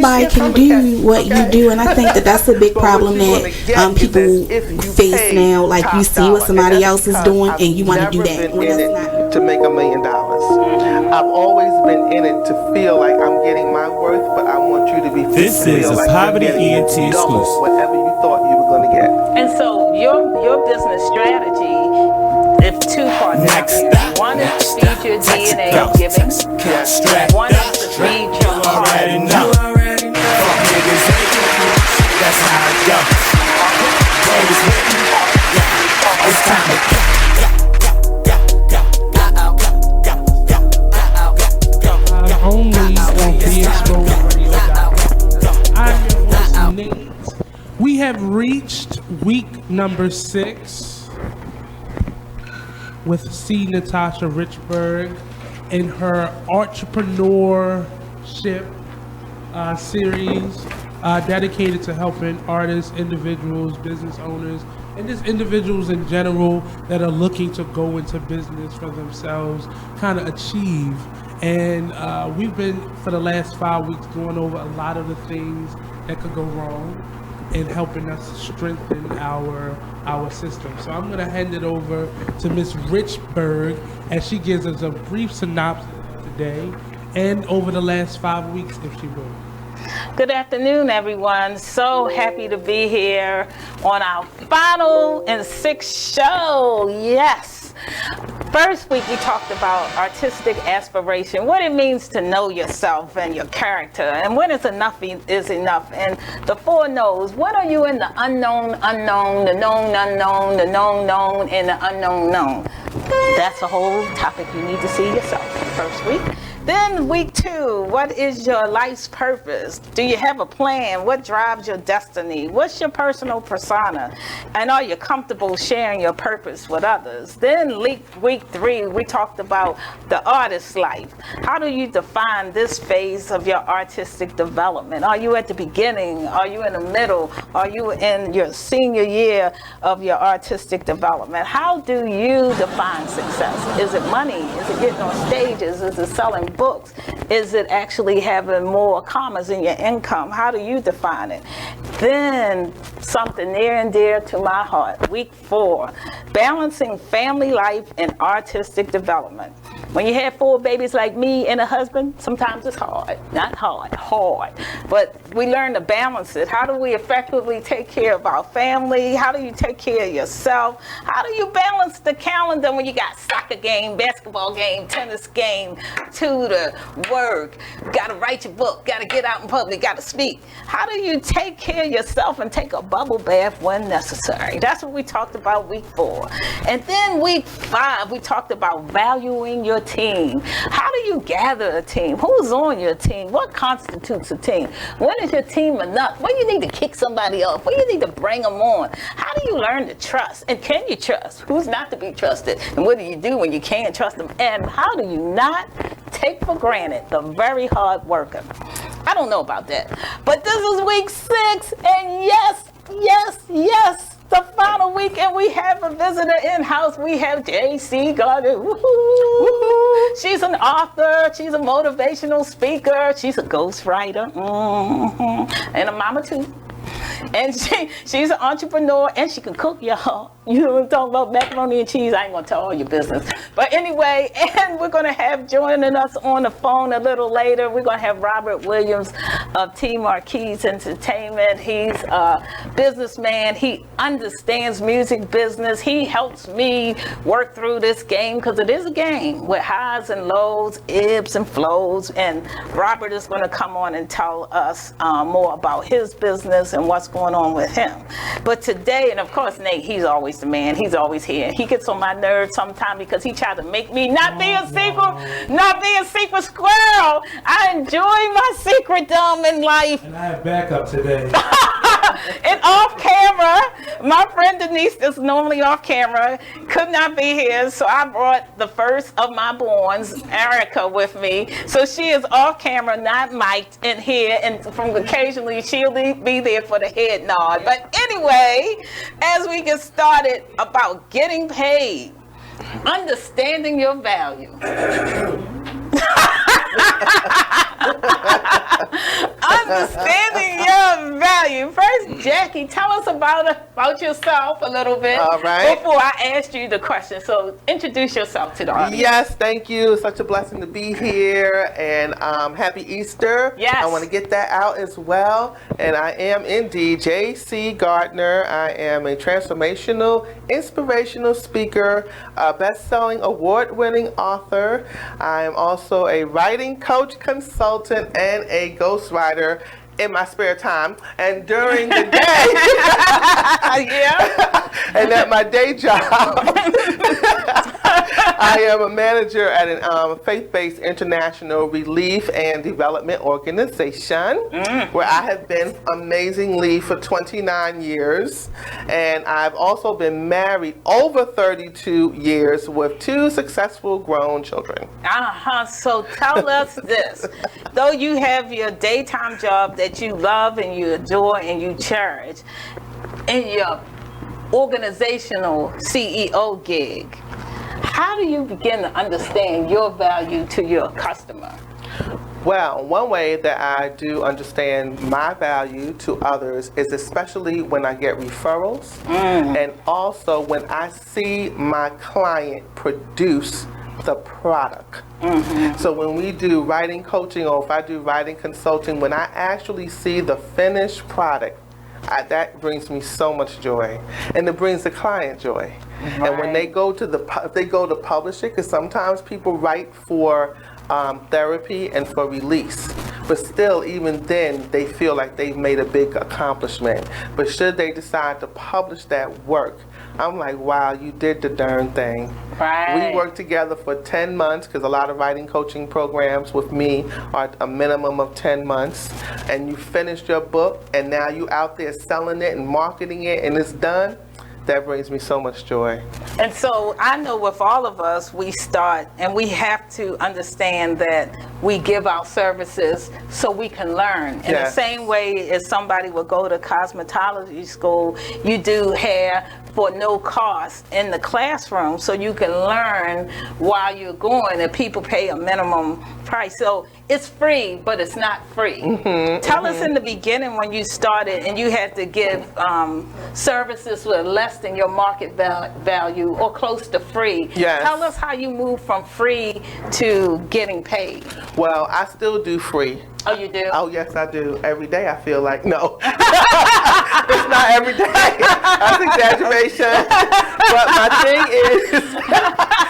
everybody can do what you do, and I think that that's a big problem that people face now. Like, you see what somebody else is doing, and you want to do that. When that's not to make $1 million. I've always been in it to feel like I'm getting my worth, but I want you to be. This is a like Poverty ENT exclusive. Whatever you thought you were going to get. And so your business strategy, if two parts. One is to feed your DNA of giving. One is to feed your heart. That's how it goes. It's time to only on BExposed Radio. I'm your host, Nate. We have reached week number 6 with C. Natasha Richburg in her entrepreneurship series dedicated to helping artists, individuals, business owners, and just individuals in general that are looking to go into business for themselves, kind of achieve. And we've been, for the last 5 weeks, going over a lot of the things that could go wrong and helping us strengthen our system. So I'm going to hand it over to Ms. Richburg as she gives us a brief synopsis today and over the last 5 weeks, if she will. Good afternoon, everyone. So happy to be here on our final and 6th show. Yes. First week, we talked about artistic aspiration, what it means to know yourself and your character, and when it's enough is enough, and the 4 knows. What are you in the unknown, the known unknown, the known known, and the unknown known? That's a whole topic you need to see yourself the first week. Then week 2, what is your life's purpose? Do you have a plan? What drives your destiny? What's your personal persona? And are you comfortable sharing your purpose with others? Then week 3, we talked about the artist's life. How do you define this phase of your artistic development? Are you at the beginning? Are you in the middle? Are you in your senior year of your artistic development? How do you define success? Is it money? Is it getting on stages? Is it selling books? Is it actually having more commas in your income? How do you define it? Then something near and dear to my heart, week 4, balancing family life and artistic development. When you have 4 babies like me and a husband, sometimes it's hard. Not hard, hard. But we learn to balance it. How do we effectively take care of our family? How do you take care of yourself? How do you balance the calendar when you got soccer game, basketball game, tennis game, tutor, work, got to write your book, got to get out in public, got to speak? How do you take care of yourself and take a bubble bath when necessary? That's what we talked about week 4. And then week 5, we talked about valuing your team. How do you gather a team? Who's on your team? What constitutes a team? When is your team enough? When you need to kick somebody off? When you need to bring them on? How do you learn to trust? And can you trust? Who's not to be trusted? And what do you do when you can't trust them? And how do you not take for granted the very hard worker? I don't know about that. But this is week 6, and yes, the final week, and we have a visitor in-house. We have J.C. Gardner. Woo-hoo. She's an author. She's a motivational speaker. She's a ghostwriter. And a mama too. And she's an entrepreneur, and she can cook, y'all. You know what I'm talking about? Macaroni and cheese. I ain't going to tell all your business. But anyway, and we're going to have joining us on the phone a little later, we're going to have Robert Williams of T. Marquis Entertainment. He's a businessman. He understands music business. He helps me work through this game, because it is a game with highs and lows, ebbs and flows. And Robert is going to come on and tell us more about his business and what's going on with him. But today, and of course, Nate, he's always the man. He's always here. He gets on my nerves sometimes because he tried to make me not be a secret squirrel. I enjoy my secretdom in life. And I have backup today. And off camera, my friend Denise, that's normally off camera, could not be here, so I brought the first of my borns, Erica, with me. So she is off camera, not mic'd in here, and from occasionally she'll be there for the head nod. But anyway, as we get started about getting paid, understanding your value. Understanding your value. First, Jackie, tell us about yourself a little bit. All right. Before I ask you the question. So introduce yourself to the audience. Yes, thank you. It's such a blessing to be here, and happy Easter. Yes. I want to get that out as well. And I am indeed J.C. Gardner. I am a transformational, inspirational speaker, best-selling, award-winning author. I am also a writing coach, consultant, and a ghostwriter in my spare time and during the day. Yeah. And at my day job, I am a manager at a faith-based international relief and development organization where I have been amazingly for 29 years. And I've also been married over 32 years with 2 successful grown children. So tell us this. Though you have your daytime job that you love and you adore and you cherish, in your organizational CEO gig, how do you begin to understand your value to your customer? Well, one way that I do understand my value to others is especially when I get referrals and also when I see my client produce the product. So when we do writing coaching, or if I do writing consulting, when I actually see the finished product, that brings me so much joy, and it brings the client joy. And when they go to if they go to publish it, because sometimes people write for therapy and for release, but still, even then, they feel like they've made a big accomplishment. But should they decide to publish that work, I'm like, wow, you did the darn thing. Right. We worked together for 10 months, because a lot of writing coaching programs with me are a minimum of 10 months. And you finished your book, and now you out there selling it and marketing it, and it's done. That brings me so much joy. And so I know with all of us, we start and we have to understand that we give our services so we can learn. In the same way as somebody would go to cosmetology school, you do hair for no cost in the classroom so you can learn while you're going, and people pay a minimum price. So it's free, but it's not free. Tell us in the beginning when you started and you had to give services with less than your market value or close to free. Yes. Tell us how you moved from free to getting paid. Well, I still do free. Oh, you do? Oh, yes, I do. Every day I feel like, no. It's not every day. That's exaggeration. But my thing is,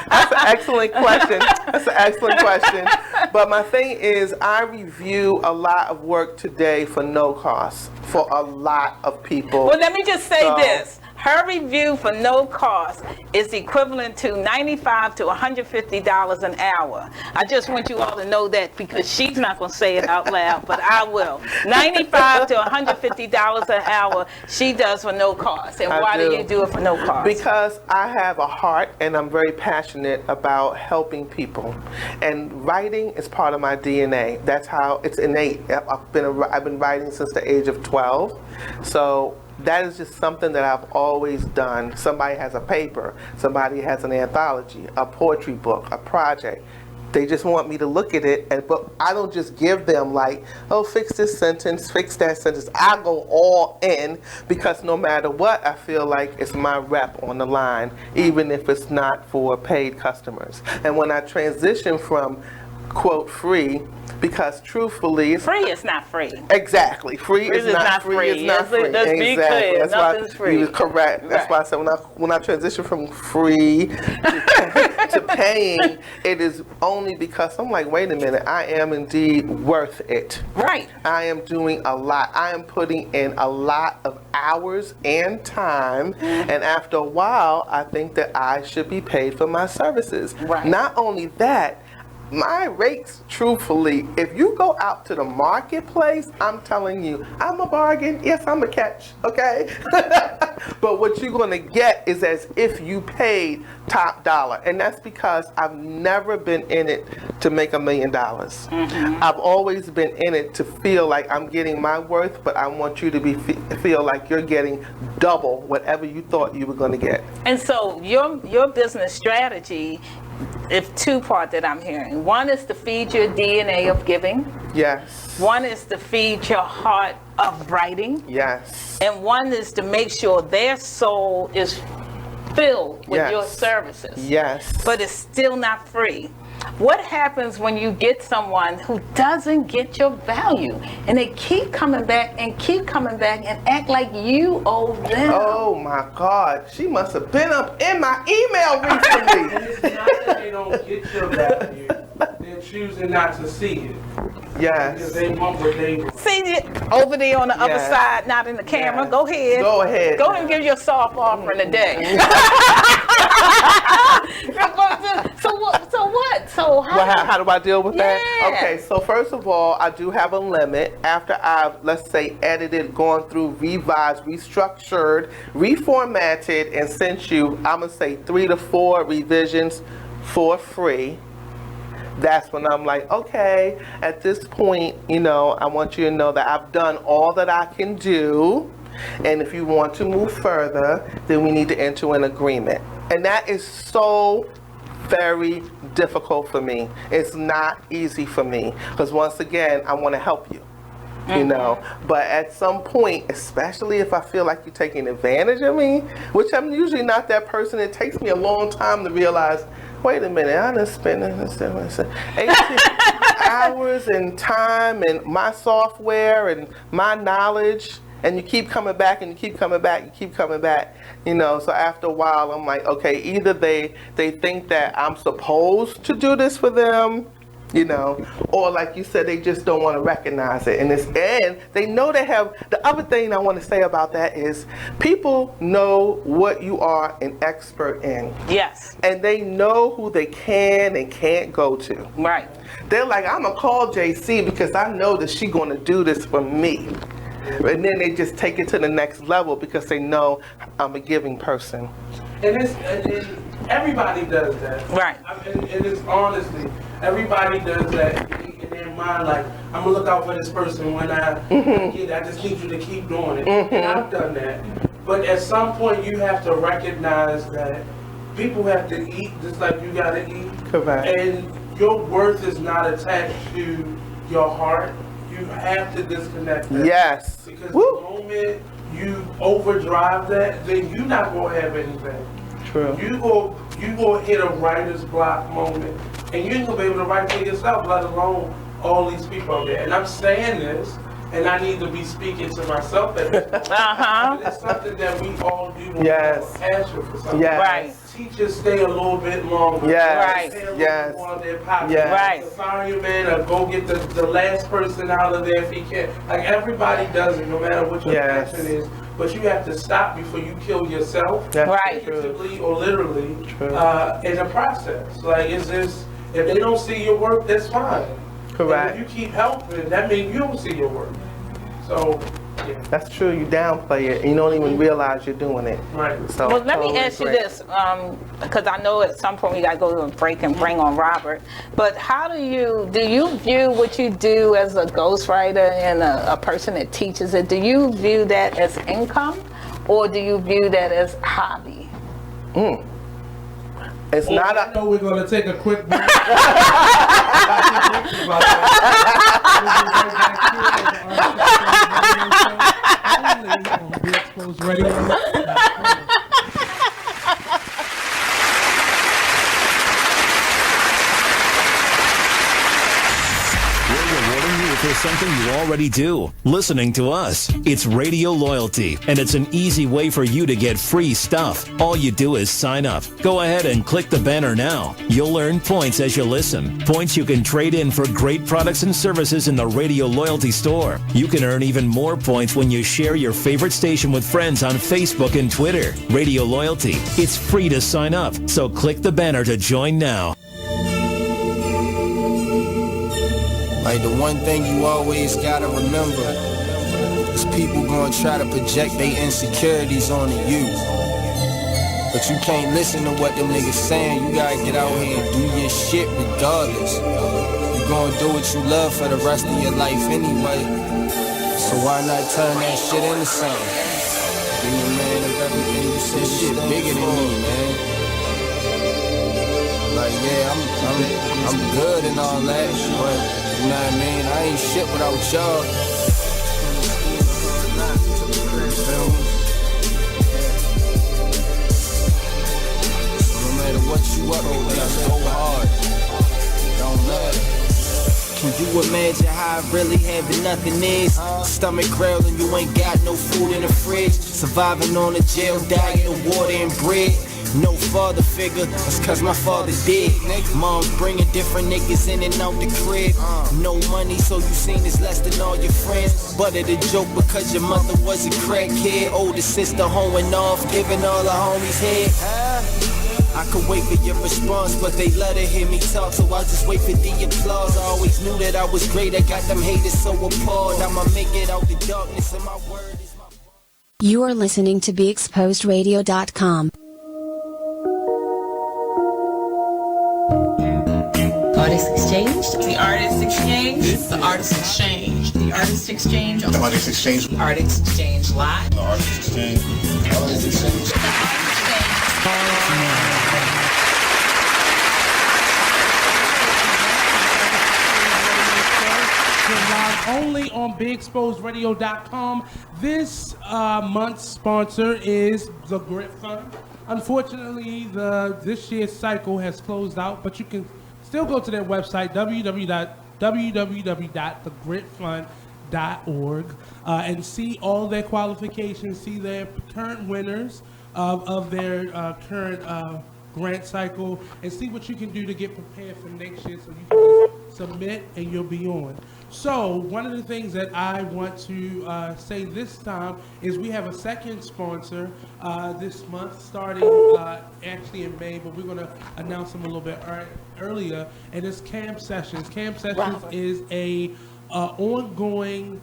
that's an excellent question. That's an excellent question. But my thing is, I review a lot of work today for no cost for a lot of people. Well, let me just say this. Her review for no cost is equivalent to $95 to $150 an hour. I just want you all to know that, because she's not going to say it out loud, but I will. $95 to $150 an hour she does for no cost. And why do you do it for no cost? Because I have a heart and I'm very passionate about helping people. And writing is part of my DNA. That's how it's innate. I've been writing since the age of 12. So that is just something that I've always done. Somebody has a paper, somebody has an anthology, a poetry book, a project. They just want me to look at it, but I don't just give them like, oh, fix this sentence, fix that sentence. I go all in, because no matter what, I feel like it's my rep on the line, even if it's not for paid customers. And when I transition from, quote, free, because truthfully, free is not free. Exactly. Free is not free. It's not free. Let's be clear. That's Nothing's why free. you correct. That's why I said when I transition from free to paying, it is only because I'm like, wait a minute, I am indeed worth it. Right. I am doing a lot. I am putting in a lot of hours and time, and after a while, I think that I should be paid for my services. Right. Not only that, my rates, truthfully, if you go out to the marketplace, I'm telling you, I'm a bargain. Yes, I'm a catch, okay? But what you're going to get is as if you paid top dollar. And that's because I've never been in it to make $1 million. I've always been in it to feel like I'm getting my worth, but I want you to feel like you're getting double whatever you thought you were going to get. And so your business strategy if two-part that I'm hearing. One is to feed your DNA of giving. Yes. One is to feed your heart of writing. Yes. And one is to make sure their soul is filled with Yes. your services. Yes. But it's still not free. What happens when you get someone who doesn't get your value and they keep coming back and act like you owe them? Oh my God, she must have been up in my email recently. And it's not that they don't get your value. They're choosing not to see it. Because Yes. they want what they want. See it over there on the other Yes. side, not in the camera. Yes. Go ahead. Go ahead. Go and give your soft offering today. So what? So How do I deal with that? Yeah. Okay, so first of all, I do have a limit. After I've, let's say, edited, gone through, revised, restructured, reformatted, and sent you, I'm going to say 3 to 4 revisions for free. That's when I'm like, okay, at this point, you know, I want you to know that I've done all that I can do. And if you want to move further, then we need to enter an agreement. And that is so very difficult for me. It's not easy for me because once again, I want to help you. You know, but at some point, especially if I feel like you're taking advantage of me, which I'm usually not that person, it takes me a long time to realize, wait a minute, I done spent 18 hours and time and my software and my knowledge, and you keep coming back and you keep coming back, you keep coming back, you know. So after a while, I'm like, okay, either they think that I'm supposed to do this for them, you know, or like you said, they just don't want to recognize it. And they know they have. The other thing I want to say about that is people know what you are an expert in. Yes. And they know who they can and can't go to. Right. They're like, I'm going to call JC because I know that she's going to do this for me. And then they just take it to the next level because they know I'm a giving person. And everybody does that. Right. And it's honestly, everybody does that in their mind. Like, I'm gonna look out for this person when I get it. I just need you to keep doing it. And I've done that. But at some point, you have to recognize that people have to eat just like you gotta eat. Correct. And your worth is not attached to your heart. You have to disconnect that. Yes. Because Woo. the moment you overdrive that, then you're not gonna have anything. True. You go hit a writer's block moment, and you ain't gonna be able to write for yourself, let alone all these people out there. And I'm saying this, and I need to be speaking to myself at this point. But it's something that we all do when Yes. we have a passion for something. Yes. Right. Teachers stay a little bit longer. Yes. Right. Stay a little Yes. more on their pocket. Yes. Right. The fireman or go get the last person out of there if he can. Like, everybody does it, no matter what your Yes. passion is. But you have to stop before you kill yourself. That's Right. true. Figuratively or literally, True. in the process. Like, it's just, if they don't see your work, that's fine. Correct. And if you keep helping, that means you don't see your work. So, yeah, That's true. You downplay it and you don't even realize you're doing it. right. So Well, let me totally ask you agree. this, because I know at some point we got to go to a break and bring on Robert. But how do you view what you do as a ghostwriter and a person that teaches it? Do you view that as income, or do you view that as hobby? It's Well, not I a. know we're going to take a quick break. We're rewarding you for something you already do. Listening to us. It's Radio Loyalty, and it's an easy way for you to get free stuff. All you do is sign up. Go ahead and click the banner now. You'll earn points as you listen. Points you can trade in for great products and services in the Radio Loyalty store. You can earn even more points when you share your favorite station with friends on Facebook and Twitter. Radio Loyalty. It's free to sign up, so click the banner to join now. Like, the one thing you always gotta remember is people gonna try to project their insecurities onto you. But you can't listen to what them niggas saying. You gotta get out here and do your shit regardless. You gonna do what you love for the rest of your life anyway. So why not turn that shit into something? Be a man of everything you say. This shit bigger than me, man. Like, yeah, I'm good and all that, but you know what I mean? I ain't shit without y'all. No matter what you up to, let's go hard. Don't matter. Can you imagine how I really having nothing is? Stomach growling, you ain't got no food in the fridge. Surviving on a jail diet of water and bread. No father figure, that's cause my father dead. Mom's bringing different niggas in and out the crib. No money, so you seen it's less than all your friends. But it a joke because your mother was a crackhead. Older sister hoeing off, giving all the homies head. I could wait for your response, but they love to hear me talk, so I just wait for the applause. I always knew that I was great, I got them haters so appalled. I'ma make it out the darkness, and my word is my... You are listening to BeExposedRadio.com. Artist Exchange. The Artist Exchange. The Artist Exchange. The Artist Exchange. The Artist Exchange. The Artist Exchange Live. The Artist Exchange. The Artist Exchange. The Artist Exchange. Live only on BeExposedRadio.com. This month's sponsor is the Grit Fund. Unfortunately, this year's cycle has closed out, but you can still go to their website, www.thegritfund.org, and see all their qualifications, see their current winners of their current grant cycle, and see what you can do to get prepared for next year so you can just submit and you'll be on. So one of the things that I want to say this time is we have a second sponsor this month, starting actually in May, but we're going to announce them a little bit earlier, and it's Camp Sessions. Camp Sessions is a ongoing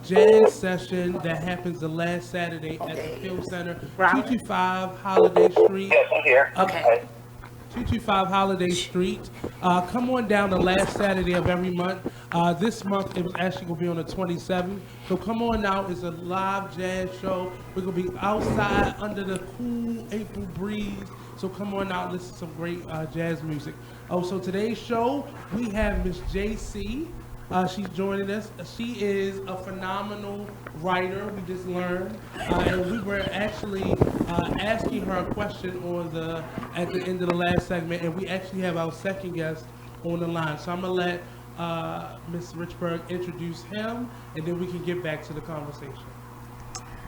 jazz session that happens the last Saturday at the Field Center, 225 Holiday Street. Yes, I'm here. Okay. 225 Holiday Street. Come on down the last Saturday of every month. This month it was actually going to be on the 27th. So come on out. It's a live jazz show. We're going to be outside under the cool April breeze. So come on out, listen to some great jazz music. Oh, so today's show, we have Miss JC. She's joining us. She is a phenomenal writer, we just learned. And we were actually asking her a question at the end of the last segment, and we actually have our second guest on the line. So I'm going to let Ms. Richburg introduce him, and then we can get back to the conversation.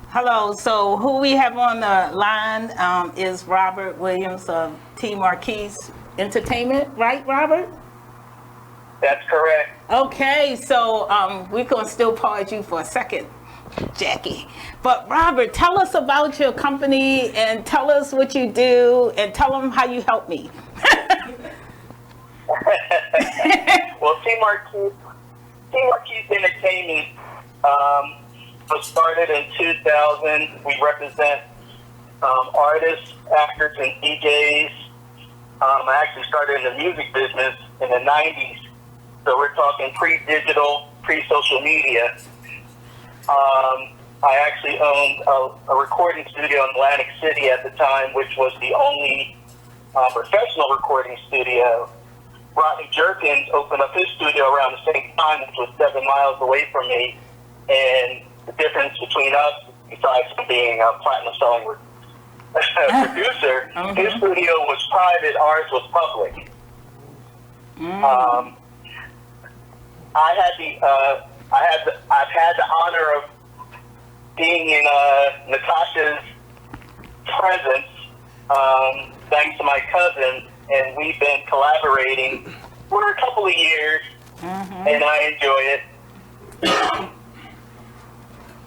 Hello, so who we have on the line is Robert Williams of T. Marquise Entertainment, right, Robert? That's correct. Okay, so we're going to still pause you for a second, Jackie. But Robert, tell us about your company and tell us what you do and tell them how you help me. Well, T. Marquise Entertainment was started in 2000. We represent artists, actors, and DJs. I actually started in the music business in the 90s. So we're talking pre-digital, pre-social media. I actually owned a recording studio in Atlantic City at the time, which was the only professional recording studio. Rodney Jerkins opened up his studio around the same time, which was 7 miles away from me. And the difference between us, besides being a platinum selling producer, his studio was private, ours was public. I've had the honor of being in Natasha's presence, thanks to my cousin, and we've been collaborating for a couple of years, and I enjoy it.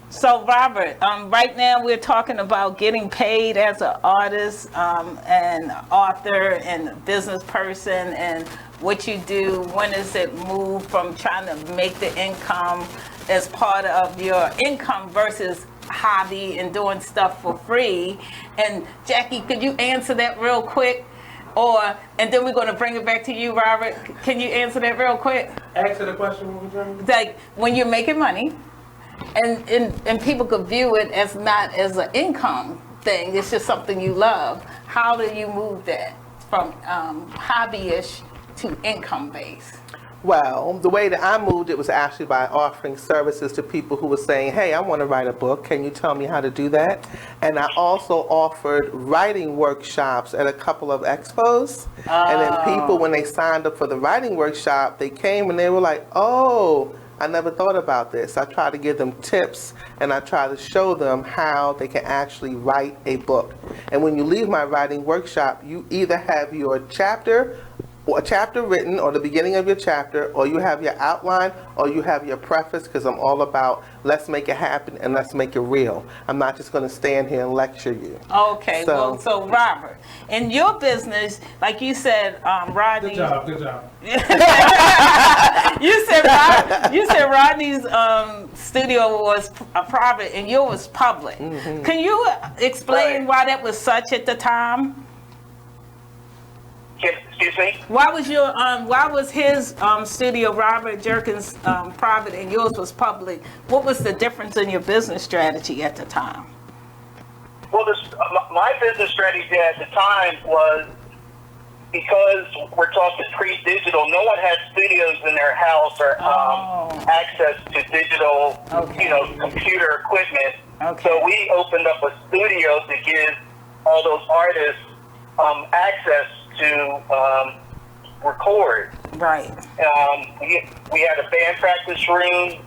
So Robert, right now we're talking about getting paid as an artist and author and business person, and what you do. When does it move from trying to make the income as part of your income versus hobby and doing stuff for free? And Jackie, could you answer that real quick? And then we're going to bring it back to you, Robert. Can you answer that real quick? Answer the question one more time. Like when you're making money, and people could view it as not as an income thing, it's just something you love. How do you move that? from hobby-ish to income-based? Well, the way that I moved it was actually by offering services to people who were saying, hey, I want to write a book. Can you tell me how to do that? And I also offered writing workshops at a couple of expos. And then people, when they signed up for the writing workshop, they came and they were like, oh, I never thought about this. I try to give them tips and I try to show them how they can actually write a book. And when you leave my writing workshop, you either have your chapter or a chapter written, or the beginning of your chapter, or you have your outline, or you have your preface, because I'm all about let's make it happen and let's make it real. I'm not just going to stand here and lecture you. Okay, so Robert, in your business, like you said, Rodney. Good job. you said Rodney's studio was private and yours was public. Mm-hmm. Can you explain why that was such at the time? Excuse me? Why was his studio, Robert Jerkins, private and yours was public? What was the difference in your business strategy at the time? Well, my business strategy at the time was, because we're talking pre-digital, no one had studios in their house or access to digital, computer equipment. Okay. So we opened up a studio to give all those artists access to record. Right. We had a band practice room,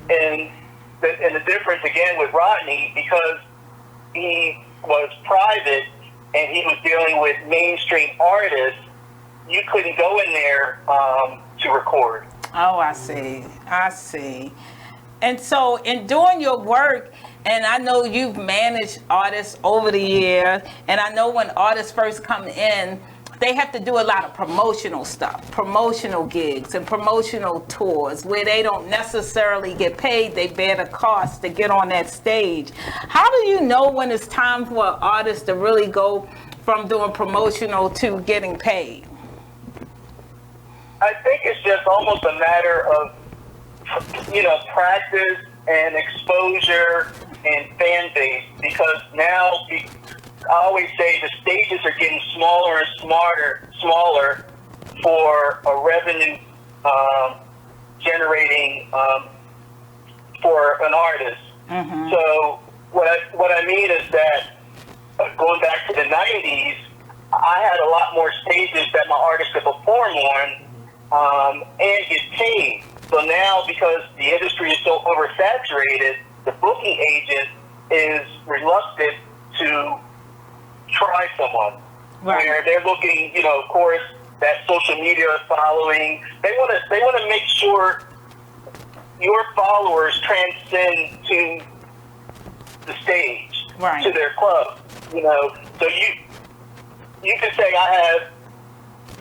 and the difference again with Rodney, because he was private and he was dealing with mainstream artists, you couldn't go in there to record. Oh, I see. And so in doing your work, and I know you've managed artists over the years, and I know when artists first come in, they have to do a lot of promotional stuff, promotional gigs and promotional tours where they don't necessarily get paid. They bear the cost to get on that stage. How do you know when it's time for an artist to really go from doing promotional to getting paid? I think it's just almost a matter of, practice and exposure and fan base, because now I always say the stages are getting smaller and smaller for a revenue generating for an artist. Mm-hmm. So what I mean is that going back to the 90s, I had a lot more stages that my artists could perform on and get paid. So now, because the industry is so oversaturated, the booking agent is reluctant to try someone. Right. Where they're looking, of course, that social media following. They want to make sure your followers transcend to the stage, right, to their club. So you can say I have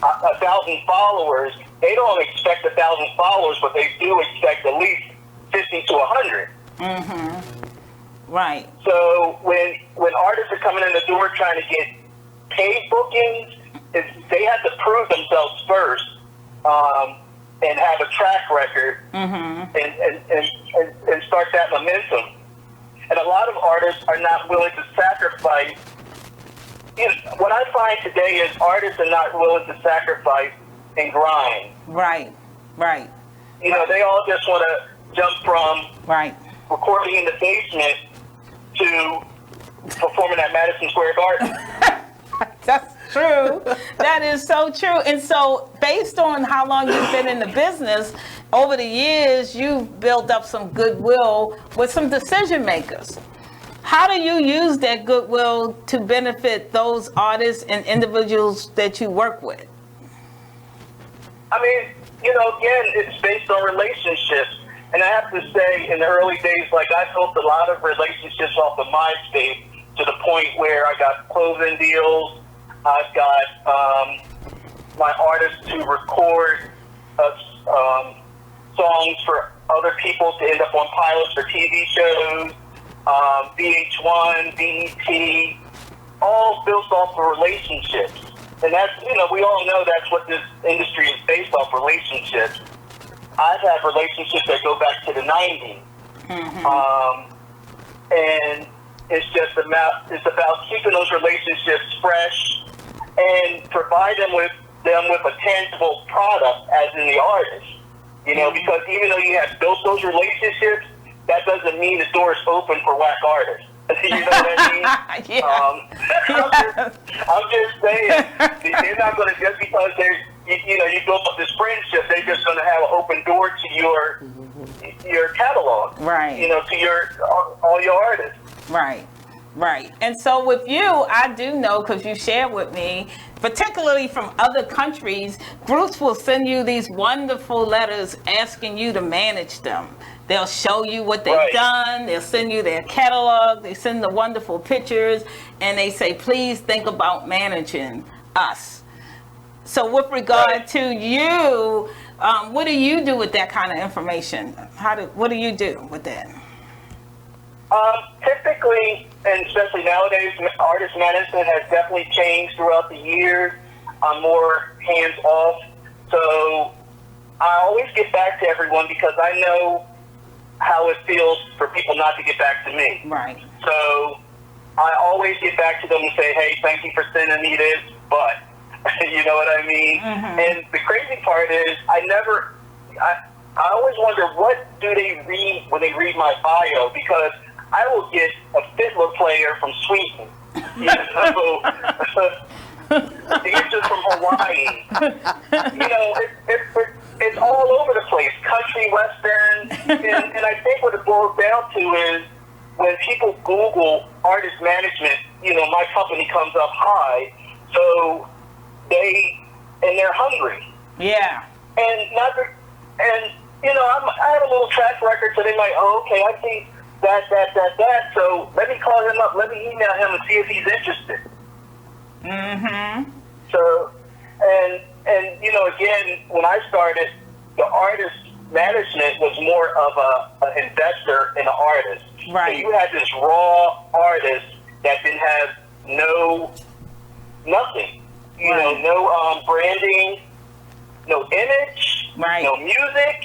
1,000 followers. They don't expect 1,000 followers, but they do expect at least 50 to 100. Mm-hmm. Right. So when artists are coming in the door trying to get paid bookings, they have to prove themselves first and have a track record, mm-hmm, and start that momentum. And a lot of artists are not willing to sacrifice. What I find today is artists are not willing to sacrifice and grind. Right. They all just want to jump from recording in the basement to performing at Madison Square Garden. That's true. That is so true. And so based on how long you've been in the business, over the years, you've built up some goodwill with some decision makers. How do you use that goodwill to benefit those artists and individuals that you work with? I mean, again, it's based on relationships. And I have to say, in the early days, I built a lot of relationships off of MySpace to the point where I got clothing deals. I've got my artists to record songs for other people to end up on pilots for TV shows, VH1, BET, all built off of relationships. And that's, we all know that's what this industry is based off, relationships. I've had relationships that go back to the 90s. Mm-hmm. And it's about keeping those relationships fresh and provide them with a tangible product, as in the artist. You know, because even though you have built those relationships, that doesn't mean the door is open for whack artists. You know what I mean? I'm just saying, they're not going to, just because you built up this friendship, they're just going to have an open door to your catalog. Right. You know, to all your artists. Right. Right. And so with you, I do know, because you shared with me, particularly from other countries, groups will send you these wonderful letters asking you to manage them. They'll show you what they've done. They'll send you their catalog. They send the wonderful pictures, and they say, please think about managing us. So with regard to you, what do you do with that kind of information? What do you do with that? Typically, and especially nowadays, artist management has definitely changed throughout the years. I'm more hands-off. So I always get back to everyone because I know how it feels for people not to get back to me. Right. So I always get back to them and say, hey, thank you for sending me this, but you know what I mean? And the crazy part is I always wonder, what do they read when they read my bio? Because I will get a fiddler player from Sweden, you know, dancers from Hawaii. You know, it's all over the place, country, western, and I think what it boils down to is when people Google artist management, you know, my company comes up high, so they're hungry. Yeah. And you know, I have a little track record, so they might, okay, I see that, so let me call him up, let me email him and see if he's interested. So, and you know, again, when I started, the artist management was more of an investor in an artist. Right. So you had this raw artist that didn't have nothing, you know, no branding, no image, no music,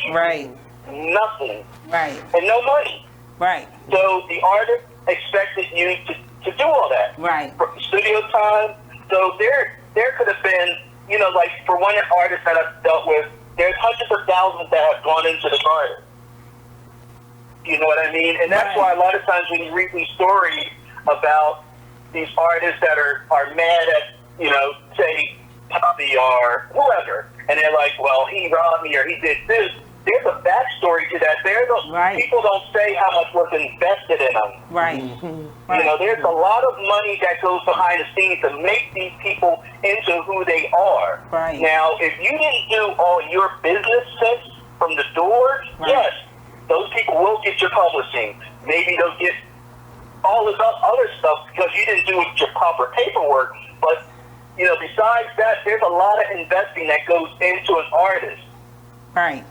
nothing, and no money. Right. So the artist expected you to do all that. Right. Studio time. So there could have been, you know, like for one artist that I've dealt with, there's hundreds of thousands that have gone into the garden. You know what I mean? And that's why a lot of times when you read these stories about these artists that are mad at, you know, say Poppy or whoever, and they're like, well, he robbed me or he did this. There's a backstory to that. People don't say how much was invested in them. Right. You know, there's a lot of money that goes behind the scenes to make these people into who they are. Right. Now, if you didn't do all your business sense from the door, yes, those people will get your publishing. Maybe they'll get all this other stuff because you didn't do your proper paperwork. But, you know, besides that, there's a lot of investing that goes into an artist. Right.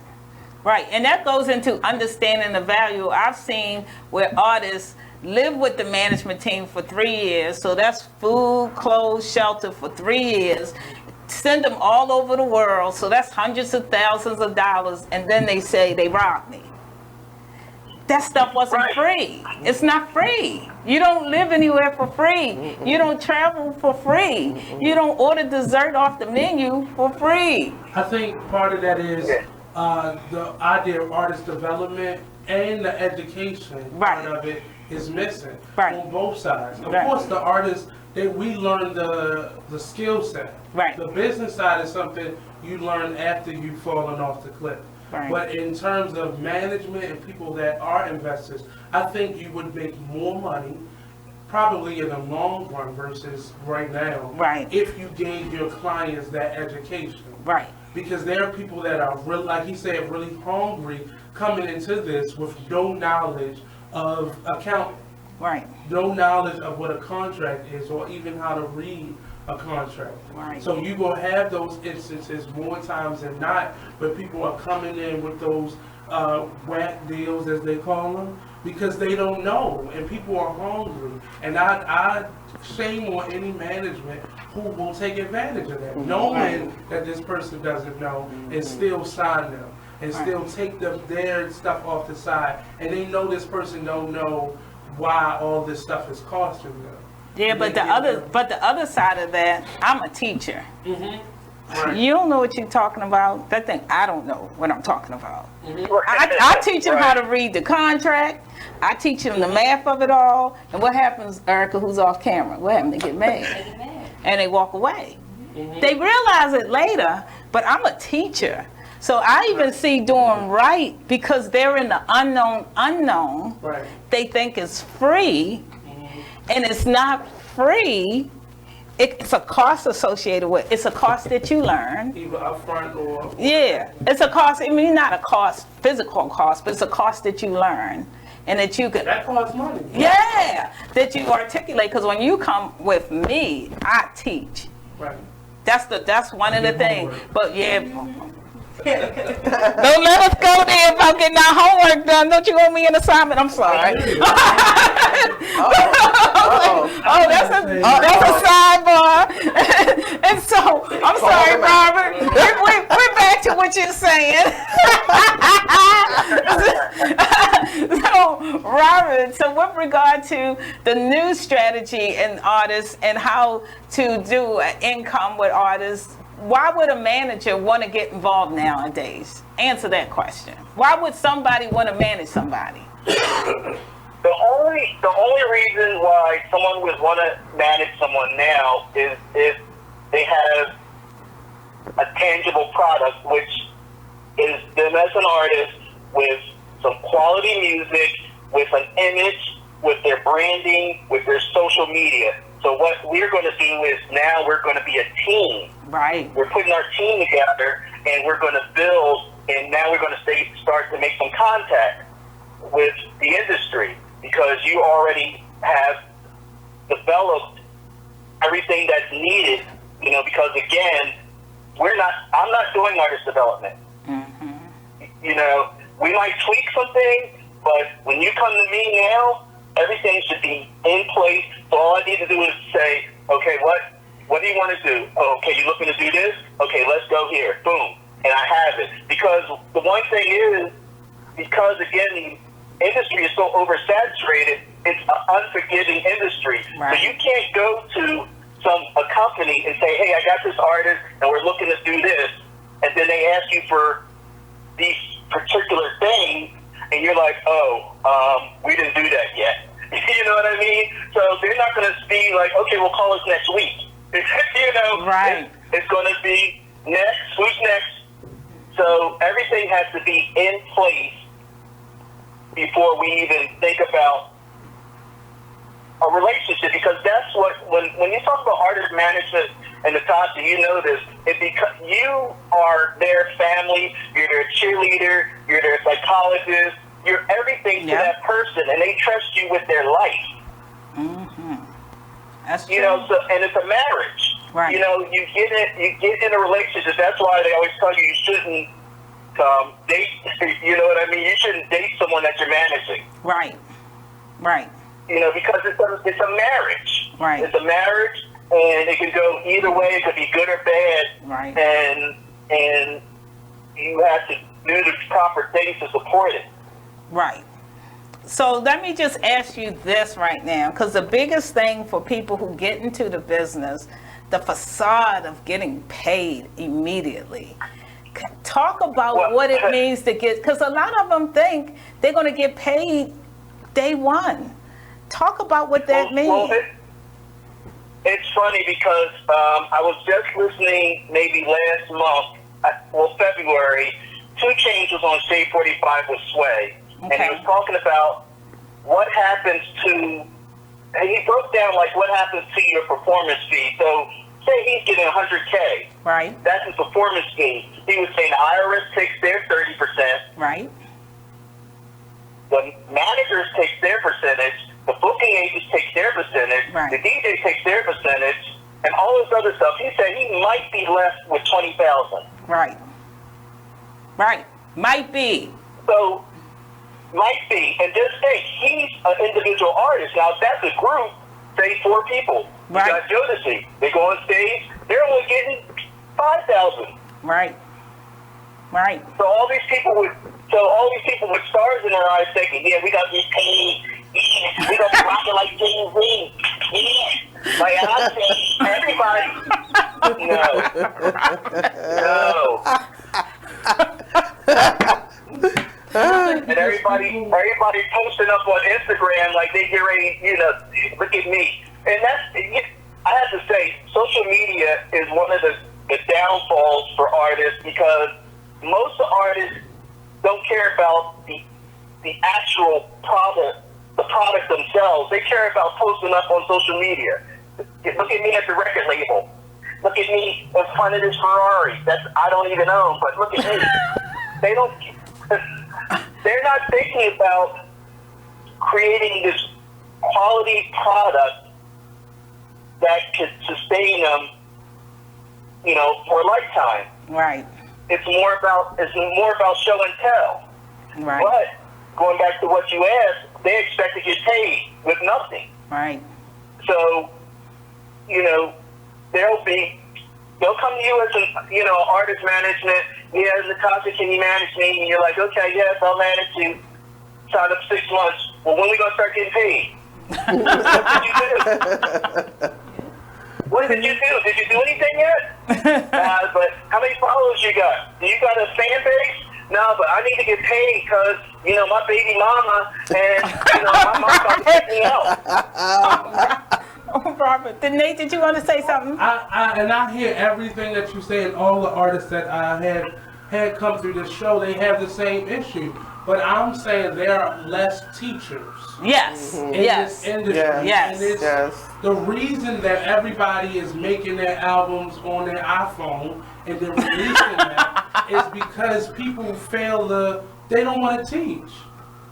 Right, and that goes into understanding the value. I've seen where artists live with the management team for 3 years, so that's food, clothes, shelter for 3 years, send them all over the world, so that's hundreds of thousands of dollars, and then they say they robbed me. That stuff wasn't free. It's not free. You don't live anywhere for free. You don't travel for free. You don't order dessert off the menu for free. I think part of that is the idea of artist development and the education part of it is missing on both sides. Of course, the artists, we learn the skill set. The business side is something you learn after you've fallen off the cliff. But in terms of management and people that are investors, I think you would make more money probably in the long run versus right now if you gave your clients that education. Because there are people that are really, like he said, really hungry coming into this with no knowledge of accounting. No knowledge of what a contract is or even how to read a contract. So you will have those instances more times than not where people are coming in with those whack deals, as they call them, because they don't know and people are hungry. And I shame on any management who will take advantage of that, knowing that this person doesn't know and still sign them and still take their stuff off the side, and they know this person don't know why all this stuff is costing them. Yeah, but the other side of that, I'm a teacher. Right. You don't know what you're talking about. That thing, I don't know what I'm talking about. Right. I teach them how to read the contract. I teach them the math of it all. And what happens, Erica, who's off camera? What happens? They get mad. And they walk away. They realize it later, but I'm a teacher. So I even see doing right because they're in the unknown. Right. They think it's free, and it's not free. It's a cost associated with. It's a cost that you learn. Either upfront or. Yeah, it's a cost. I mean, not a cost, physical cost, but it's a cost that you learn, and that you can. That costs money. Yeah, that you articulate. Because when you come with me, I teach. Right. That's one of the things. But yeah. Don't let us go there about getting our homework done. Don't you owe me an assignment? I'm sorry. Oh, that's a sidebar. And so, I'm sorry, Robert. We're back to what you're saying. So, Robert, so with regard to the new strategy in artists and how to do an income with artists, why would a manager want to get involved nowadays? Answer that question. Why would somebody want to manage somebody? The only reason why someone would want to manage someone now is if they have a tangible product, which is them as an artist with some quality music, with an image, with their branding, with their social media. So what we're going to do is now we're going to be a team. Right. We're putting our team together, and we're going to build, and now we're going to start to make some contact with the industry because you already have developed everything that's needed, you know, because again, I'm not doing artist development. You know, we might tweak something, but when you come to me now, everything should be in place. So all I need to do is say, okay, what do you want to do? Oh, okay, you looking to do this? Okay, let's go here. Boom. And I have it. Because the one thing is, because again, the industry is so oversaturated, it's an unforgiving industry. Right. So you can't go to a company and say, hey, I got this artist and we're looking to do this. And then they ask you for these particular things and you're like, we didn't do that yet. You know what I mean? So they're not going to be like, okay, we'll call us next week. You know, right? It's going to be next. Who's next? So everything has to be in place before we even think about a relationship. Because that's what when you talk about artist management and Natasha, you know this. Because you are their family, you're their cheerleader, you're their psychologist. You're everything to that person, and they trust you with their life. That's true. You know, so and it's a marriage. Right. You know, you get in a relationship. That's why they always tell you shouldn't date. You know what I mean? You shouldn't date someone that you're managing. Right. Right. You know, because it's a marriage. Right. It's a marriage, and it can go either way. It could be good or bad. Right. And you have to do the proper things to support it. Right. So let me just ask you this right now, because the biggest thing for people who get into the business, the facade of getting paid immediately. Talk about what it means to get, because a lot of them think they're going to get paid day one. Talk about what that means. Well, it's funny because I was just listening maybe last month, February, 2 Chainz was on Shade 45 with Sway. Okay. And he was talking about what happens to, and he broke down like what happens to your performance fee. So say he's getting $100K. Right. That's his performance fee. He was saying the IRS takes their 30%. Right. The managers take their percentage. The booking agents take their percentage. Right. The DJ takes their percentage. And all this other stuff. He said he might be left with $20,000. Right. Right. Might be. So, might be. And just think, he's an individual artist. Now, if that's a group, say 4 people. Right. You got Jodeci. They go on stage, they're only getting $5,000. Right. Right. So all these people with stars in their eyes thinking, yeah, we got to get paid. Yeah, we got to rock it like Jay-Z. Yeah. Like I think everybody. No. And everybody posting up on Instagram like they get ready, look at me. And I have to say, social media is one of the downfalls for artists because most artists don't care about the actual product, the product themselves. They care about posting up on social media. Look at me at the record label. Look at me in front of this Ferrari that I don't even own, but look at me. They're not thinking about creating this quality product that could sustain them, for a lifetime. Right. It's more about show and tell. Right. But going back to what you asked, they expect to get paid with nothing. Right. So, they'll come to you as an, artist management. Yeah, Natasha, can you manage me? And you're like, okay, yes, I'll manage you. Sign up 6 months. Well, when are we gonna start getting paid? What did you do? What did you do? Did you do anything yet? But how many followers you got? Do you got a fan base? No, but I need to get paid because, my baby mama and, my mom about to take me out. Robert, Nate, did you want to say something? I hear everything that you say, and all the artists that I had come through this show, they have the same issue. But I'm saying there are less teachers. Yes. In Yes. this industry. Yes. And it's the reason that everybody is making their albums on their iPhone and then releasing them is because people they don't want to teach.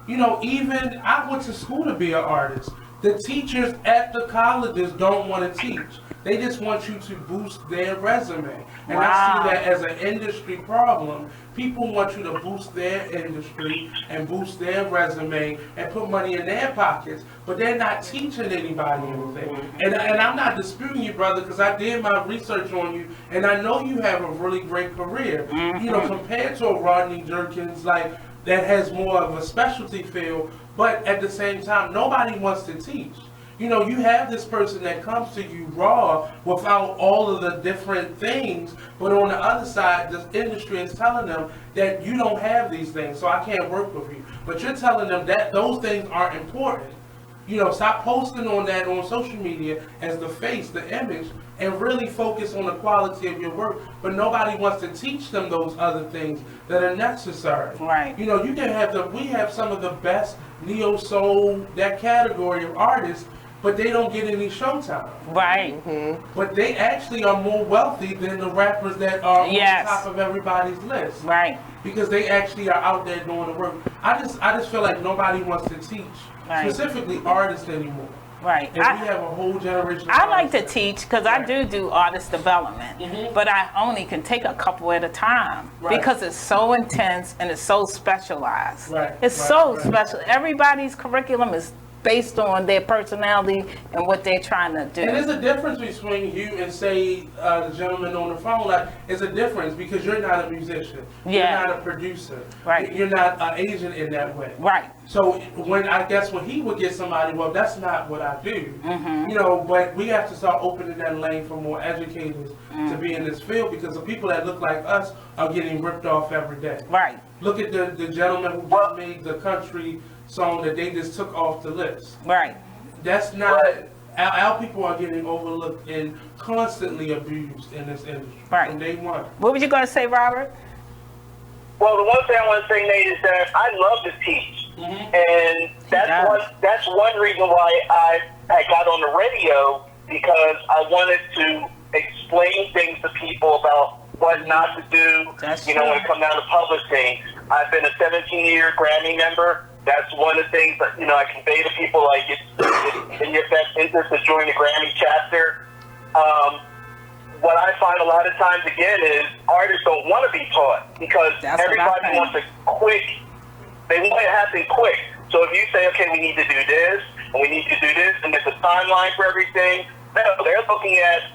Even I went to school to be an artist. The teachers at the colleges don't want to teach. They just want you to boost their resume. And I see that as an industry problem. People want you to boost their industry and boost their resume and put money in their pockets, but they're not teaching anybody anything. And I'm not disputing you, brother, because I did my research on you, and I know you have a really great career. Compared to a Rodney Jerkins, that has more of a specialty field, but at the same time, nobody wants to teach. You have this person that comes to you raw without all of the different things, but on the other side, the industry is telling them that you don't have these things, so I can't work with you. But you're telling them that those things are important. Stop posting on that on social media as the face, the image, and really focus on the quality of your work. But nobody wants to teach them those other things that are necessary. Right. You can we have some of the best neo soul, that category of artists, but they don't get any showtime. Right. But they actually are more wealthy than the rappers that are on the top of everybody's list. Right. Because they actually are out there doing the work. I just feel like nobody wants to teach, specifically artists anymore. Right. And we have a whole generation. I like to teach because I do artist development, but I only can take a couple at a time because it's so intense and it's so specialized. It's so special. Everybody's curriculum is based on their personality and what they're trying to do. And there's a difference between you and, say, the gentleman on the phone. It's a difference because you're not a musician. You're not a producer. Right. You're not an agent in that way. Right. So when he would get somebody, well, that's not what I do. But we have to start opening that lane for more educators to be in this field because the people that look like us are getting ripped off every day. Right. Look at the gentleman who just made the country song that they just took off the list. Right. That's not. Our people are getting overlooked and constantly abused in this industry. Right. From day one. What were you going to say, Robert? Well, the one thing I want to say, Nate, is that I love to teach, and that's one reason why I got on the radio, because I wanted to explain things to people about what not to do. When it comes down to publishing. I've been a 17-year Grammy member. That's one of the things that, I convey to people, like, it's in your best interest to join the Grammy chapter. What I find a lot of times, again, is artists don't want to be taught because everybody wants it quick. They want it to happen quick. So if you say, okay, we need to do this, and we need to do this, and there's a timeline for everything, no, they're looking at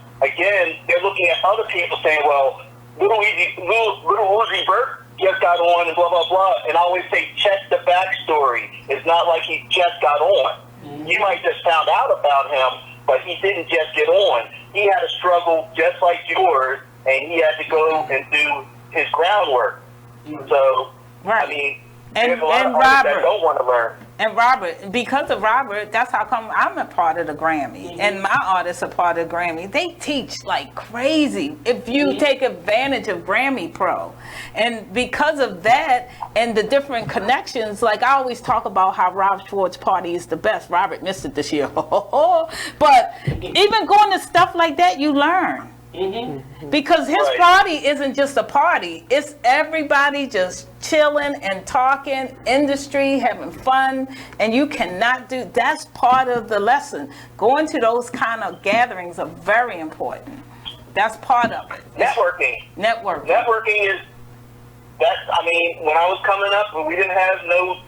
other people saying, well, Little Uzi Vert just got on and blah, blah, blah. And I always say, check the backstory. It's not like he just got on. You might just found out about him, but he didn't just get on. He had a struggle just like yours, and he had to go and do his groundwork. So, right. I mean, there's a lot of artists that don't want to learn. And Robert, because of Robert, that's how come I'm a part of the Grammy, and my artists are part of the Grammy. They teach like crazy if you take advantage of Grammy Pro. And because of that and the different connections, like I always talk about how Rob Schwartz's party is the best. Robert missed it this year. But even going to stuff like that, you learn. Because his party isn't just a party, it's everybody just chilling and talking, industry, having fun, and you cannot do, that's part of the lesson. Going to those kind of gatherings are very important. That's part of it. Networking is, that's, I mean, when I was coming up, when we didn't have no,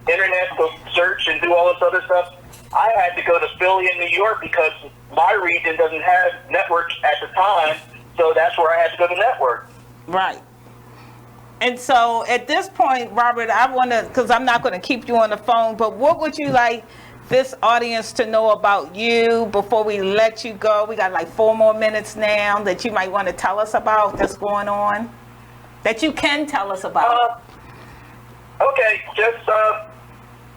internet to search and do all this other stuff, I had to go to Philly and New York because my region doesn't have networks at the time, so that's where I had to go to network. Right. And so at this point, Robert, I want to, because I'm not going to keep you on the phone, but what would you like this audience to know about you before we let you go? We got like 4 more minutes now that you might want to tell us about that's going on, that you can tell us about. Okay, just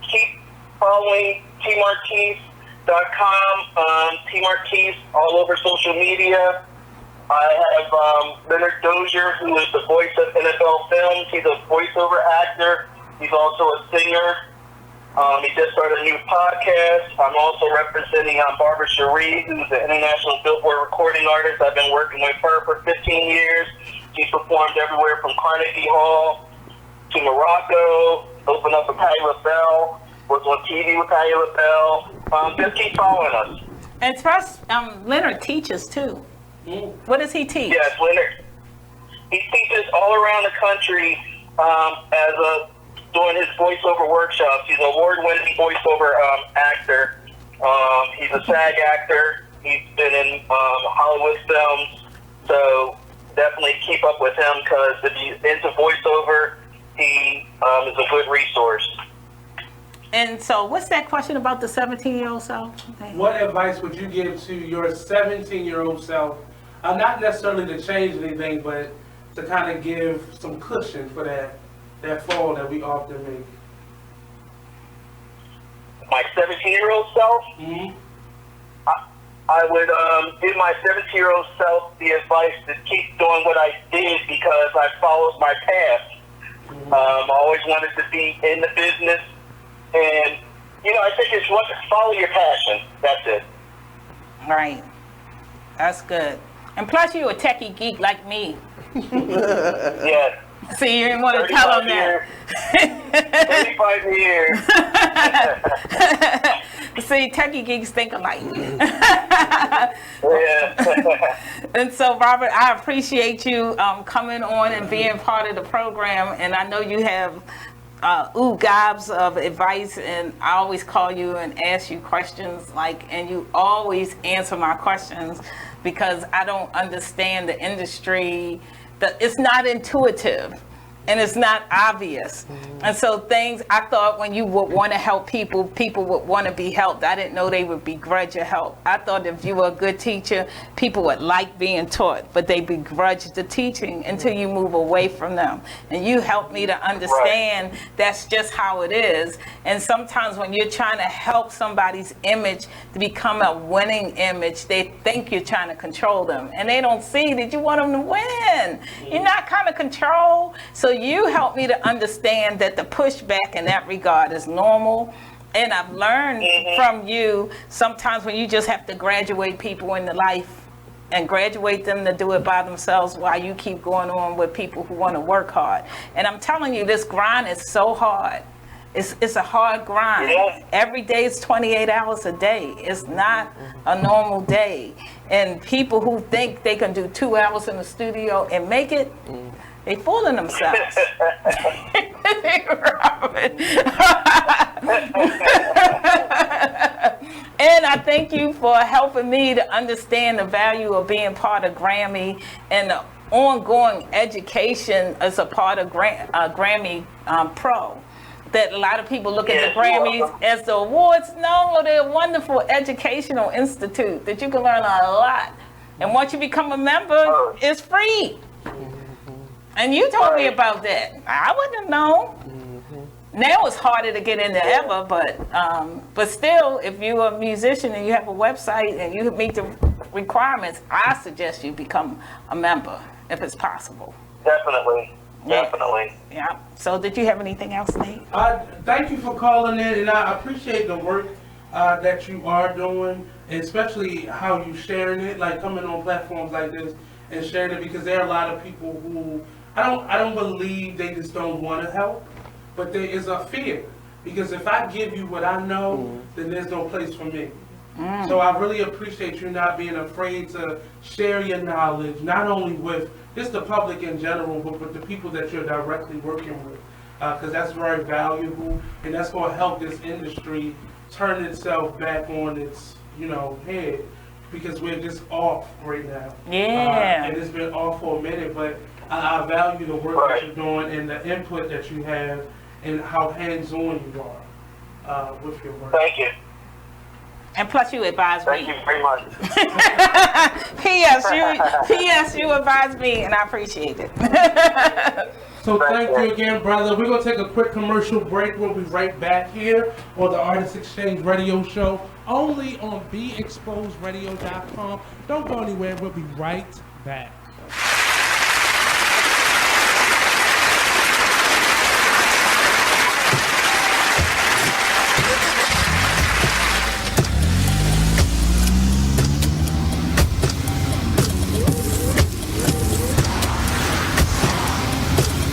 keep following tmarquise.com, tmarquise all over social media. I have Leonard Dozier, who is the voice of NFL Films. He's a voiceover actor. He's also a singer. He just started a new podcast. I'm also representing Barbara Cherie, who's an international Billboard recording artist. I've been working with her for 15 years. She's performed everywhere from Carnegie Hall to Morocco, opened up with Patti LaBelle, was on TV with Patti LaBelle. Just keep following us. And plus, Leonard teaches too. What does he teach? Yes, Leonard. He teaches all around the country doing his voiceover workshops. He's an award-winning voiceover actor. He's a SAG actor. He's been in Hollywood films. So definitely keep up with him, because if you're into voiceover, he is a good resource. And so what's that question about the 17-year-old self? What advice would you give to your 17-year-old self? Not necessarily to change anything, but to kind of give some cushion for that fall that we often make. My 17-year-old self? I would give my 17-year-old self the advice to keep doing what I did, because I followed my path. I always wanted to be in the business. And, I think it's follow your passion. That's it. Right. That's good. And plus, you're a techie geek like me. Yeah. See, you didn't want to tell them that. 35 years. See, techie geeks think alike. Yeah. And so, Robert, I appreciate you coming on and being part of the program. And I know you have gobs of advice, and I always call you and ask you questions, and you always answer my questions, because I don't understand the industry. It's not intuitive. And it's not obvious. And so things, I thought when you would want to help people, people would want to be helped. I didn't know they would begrudge your help. I thought if you were a good teacher, people would like being taught, but they begrudge the teaching until you move away from them. And you helped me to understand that's just how it is. And sometimes when you're trying to help somebody's image to become a winning image, they think you're trying to control them. And they don't see that you want them to win. You're not kind of control. So you helped me to understand that the pushback in that regard is normal. And I've learned from you, sometimes when you just have to graduate people into life and graduate them to do it by themselves while you keep going on with people who want to work hard. And I'm telling you, this grind is so hard. It's a hard grind. Every day is 28 hours a day. It's not a normal day. And people who think they can do 2 hours in the studio and make it, they fooling themselves. And I thank you for helping me to understand the value of being part of Grammy and the ongoing education as a part of Grammy Pro. that a lot of people look at the Grammys as the awards. No, they're a wonderful educational institute that you can learn a lot. And once you become a member, it's free. And you told me about that. I wouldn't have known. Now it's harder to get into ever, but still, if you're a musician and you have a website and you meet the requirements, I suggest you become a member if it's possible. Definitely. Yeah. So did you have anything else, Nate? Thank you for calling in, and I appreciate the work that you are doing, and especially how you sharing it, like coming on platforms like this and sharing it, because there are a lot of people who I don't believe they just don't want to help, but there is a fear, because if I give you what I know, then there's no place for me. So I really appreciate you not being afraid to share your knowledge, not only with just the public in general, but with the people that you're directly working with, because that's very valuable, and that's going to help this industry turn itself back on its, head, because we're just off right now. Yeah. And it's been off for a minute, but I value the work that you're doing and the input that you have and how hands-on you are with your work. Thank you. And plus you advise me. Thank you very much. P.S. You advise me, and I appreciate it. So thank you again, brother. We're going to take a quick commercial break. We'll be right back here on the Artist Exchange Radio Show, only on BeExposedRadio.com. Don't go anywhere. We'll be right back.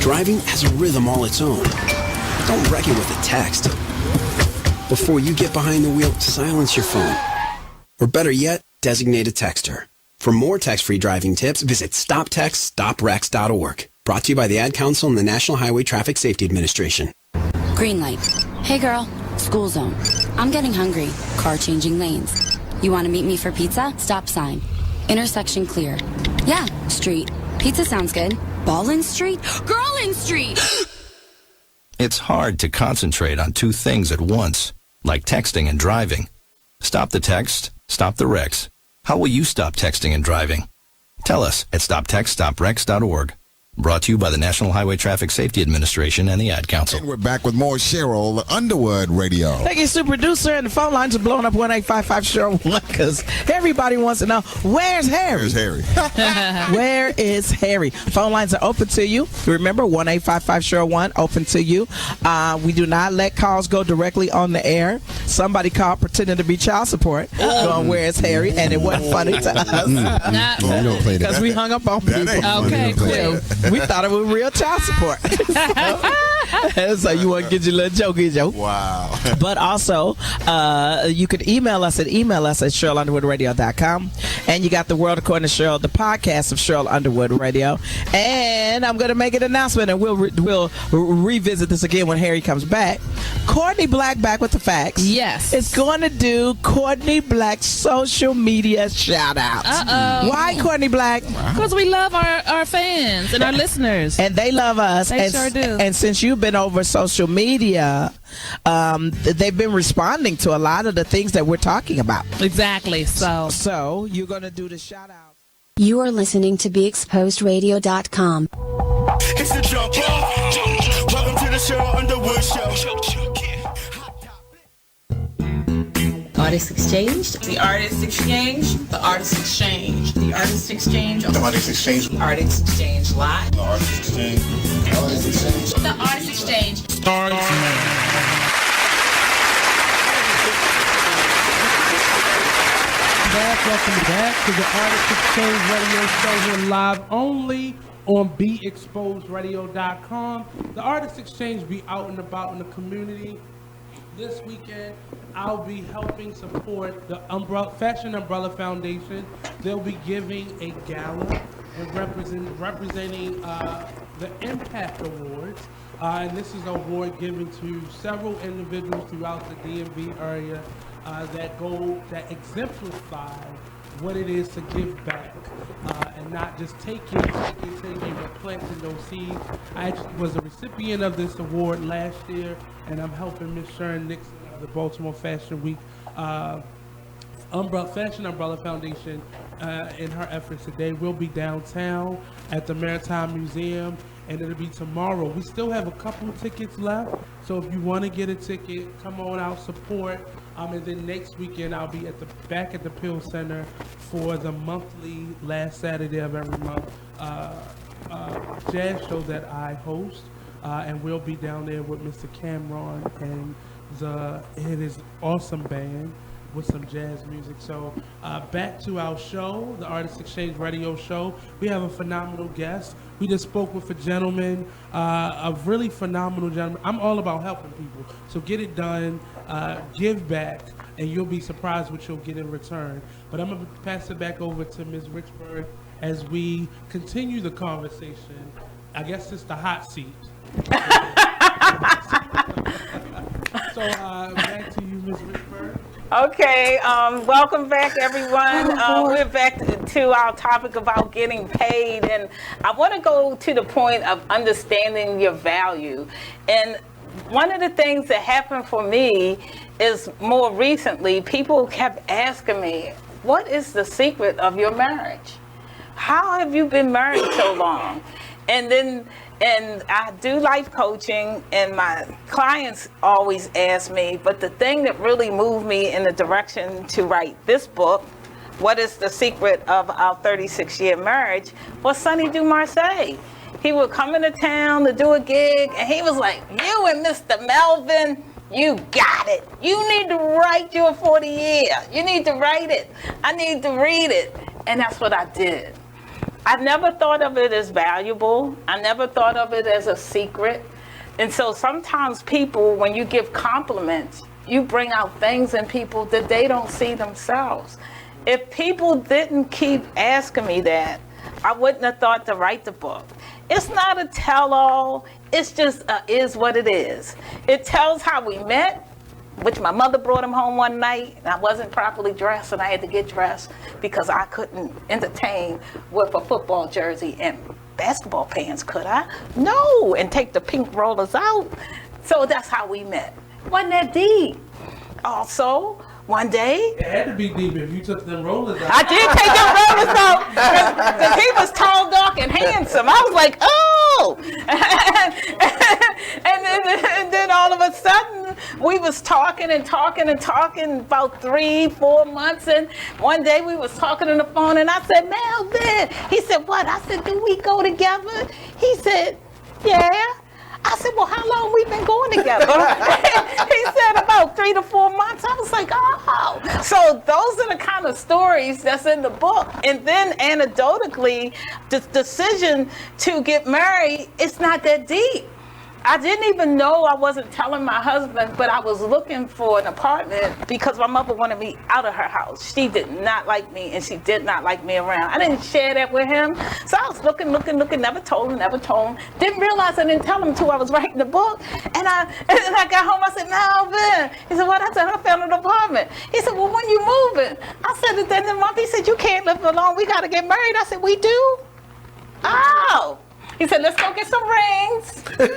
Driving has a rhythm all its own. Don't wreck it with a text. Before you get behind the wheel, silence your phone. Or better yet, designate a texter. For more text-free driving tips, visit stoptextstoprex.org. Brought to you by the Ad Council and the National Highway Traffic Safety Administration. Green light. Hey girl, school zone. I'm getting hungry. Car changing lanes. You want to meet me for pizza? Stop sign. Intersection clear. Yeah, street. Pizza sounds good. Ballin Street? Girlin Street! It's hard to concentrate on two things at once, like texting and driving. Stop the text, stop the wrecks. How will you stop texting and driving? Tell us at stoptextstoprex.org. Brought to you by the National Highway Traffic Safety Administration and the Ad Council. And we're back with more Cheryl Underwood Radio. Thank you, super producer. And the phone lines are blowing up 1-855 Cheryl 1 because everybody wants to know, where's Harry? Where's Harry? Where is Harry? Phone lines are open to you. Remember, 1-855 Cheryl 1 open to you. We do not let calls go directly on the air. Somebody called pretending to be child support, going, where's Harry? And it wasn't funny to us because we hung up on people. Okay, cool. We thought it was real child support. So you want to get your little jokey joke. Wow. But also, you could email us at SherylUnderwoodRadio.com. And you got The World According to Cheryl, the podcast of Cheryl Underwood Radio. And I'm going to make an announcement, and we'll revisit this again when Harry comes back. Courtney Black, back with the facts. Yes. Is going to do Courtney Black's social media shout-outs. Uh-oh. Why Courtney Black? Because we love our fans and our listeners. And they love us. They sure do. And since you've been over social media, they've been responding to a lot of the things that we're talking about. Exactly. So you're going to do the shout out. You are listening to BeExposedRadio.com. It's the jump off. Welcome to the Cheryl Underwood Show. Artist Exchange. The Artist Exchange. The Artist Exchange. The Artist Exchange. The Artist Exchange. Artist Exchange Live. The Artist Exchange. The Artist Exchange. The Artist Exchange. Welcome back to the Artist Exchange Radio Show. We're live only on BeExposedRadio.com. The Artist Exchange be out and about in the community. This weekend, I'll be helping support the Fashion Umbrella Foundation. They'll be giving a gala and representing the Impact Awards. And this is an award given to several individuals throughout the DMV area that exemplify what it is to give back. And not just taking, but planting those seeds. I actually was a recipient of this award last year, and I'm helping Miss Sharon Nixon of the Baltimore Fashion Week Fashion Umbrella Foundation in her efforts today. We'll be downtown at the Maritime Museum, and it'll be tomorrow. We still have a couple of tickets left, so if you want to get a ticket, come on out, support. And then next weekend I'll be back at the Pill Center for the monthly last Saturday of every month jazz show that I host, and we'll be down there with Mr. Cameron and his awesome band with some jazz music. So back to our show, the Artist Exchange Radio Show. We have a phenomenal guest. We just spoke with a gentleman, a really phenomenal gentleman. I'm all about helping people, so get it done, give back, and you'll be surprised what you'll get in return. But I'm gonna pass it back over to Ms. Richburg as we continue the conversation. I guess it's the hot seat. So back to you, Ms. Richburg. Okay, welcome back, everyone. We're back to our topic about getting paid, and I want to go to the point of understanding your value. And one of the things that happened for me is more recently, people kept asking me, what is the secret of your marriage? How have you been married so long? And I do life coaching, and my clients always ask me, but the thing that really moved me in the direction to write this book, What is the Secret of Our 36-Year Marriage, was Sonny Dumarseille. He would come into town to do a gig, and he was like, you and Mr. Melvin, you got it. You need to write your 40-year. You need to write it. I need to read it. And that's what I did. I never thought of it as valuable. I never thought of it as a secret. And so sometimes people, when you give compliments, you bring out things in people that they don't see themselves. If people didn't keep asking me that, I wouldn't have thought to write the book. It's not a tell-all. It's just is what it is. It tells how we met, which my mother brought him home one night, and I wasn't properly dressed, and I had to get dressed because I couldn't entertain with a football jersey and basketball pants, could I? No, and take the pink rollers out. So that's how we met. Wasn't that deep? Also, one day, it had to be deep if you took them rollers out. I did take them rollers out because he was tall, dark, and handsome. I was like, oh! and then all of a sudden, we was talking about 3-4 months, and one day we was talking on the phone, and I said, Melvin. He said, what? I said, do we go together? He said, yeah. I said, well, how long we been going together? He said about 3 to 4 months. I was like, oh. So those are the kind of stories that's in the book. And then anecdotally, the decision to get married, it's not that deep. I didn't even know I wasn't telling my husband, but I was looking for an apartment because my mother wanted me out of her house. She did not like me, and she did not like me around. I didn't share that with him. So I was looking, never told him. Didn't realize I didn't tell him until I was writing the book. And I got home, I said, Melvin. He said, what? I said, I found an apartment. He said, well, when you moving? I said, at the end of the month. He said, you can't live alone. We got to get married. I said, we do? Oh. He said, let's go get some rings. And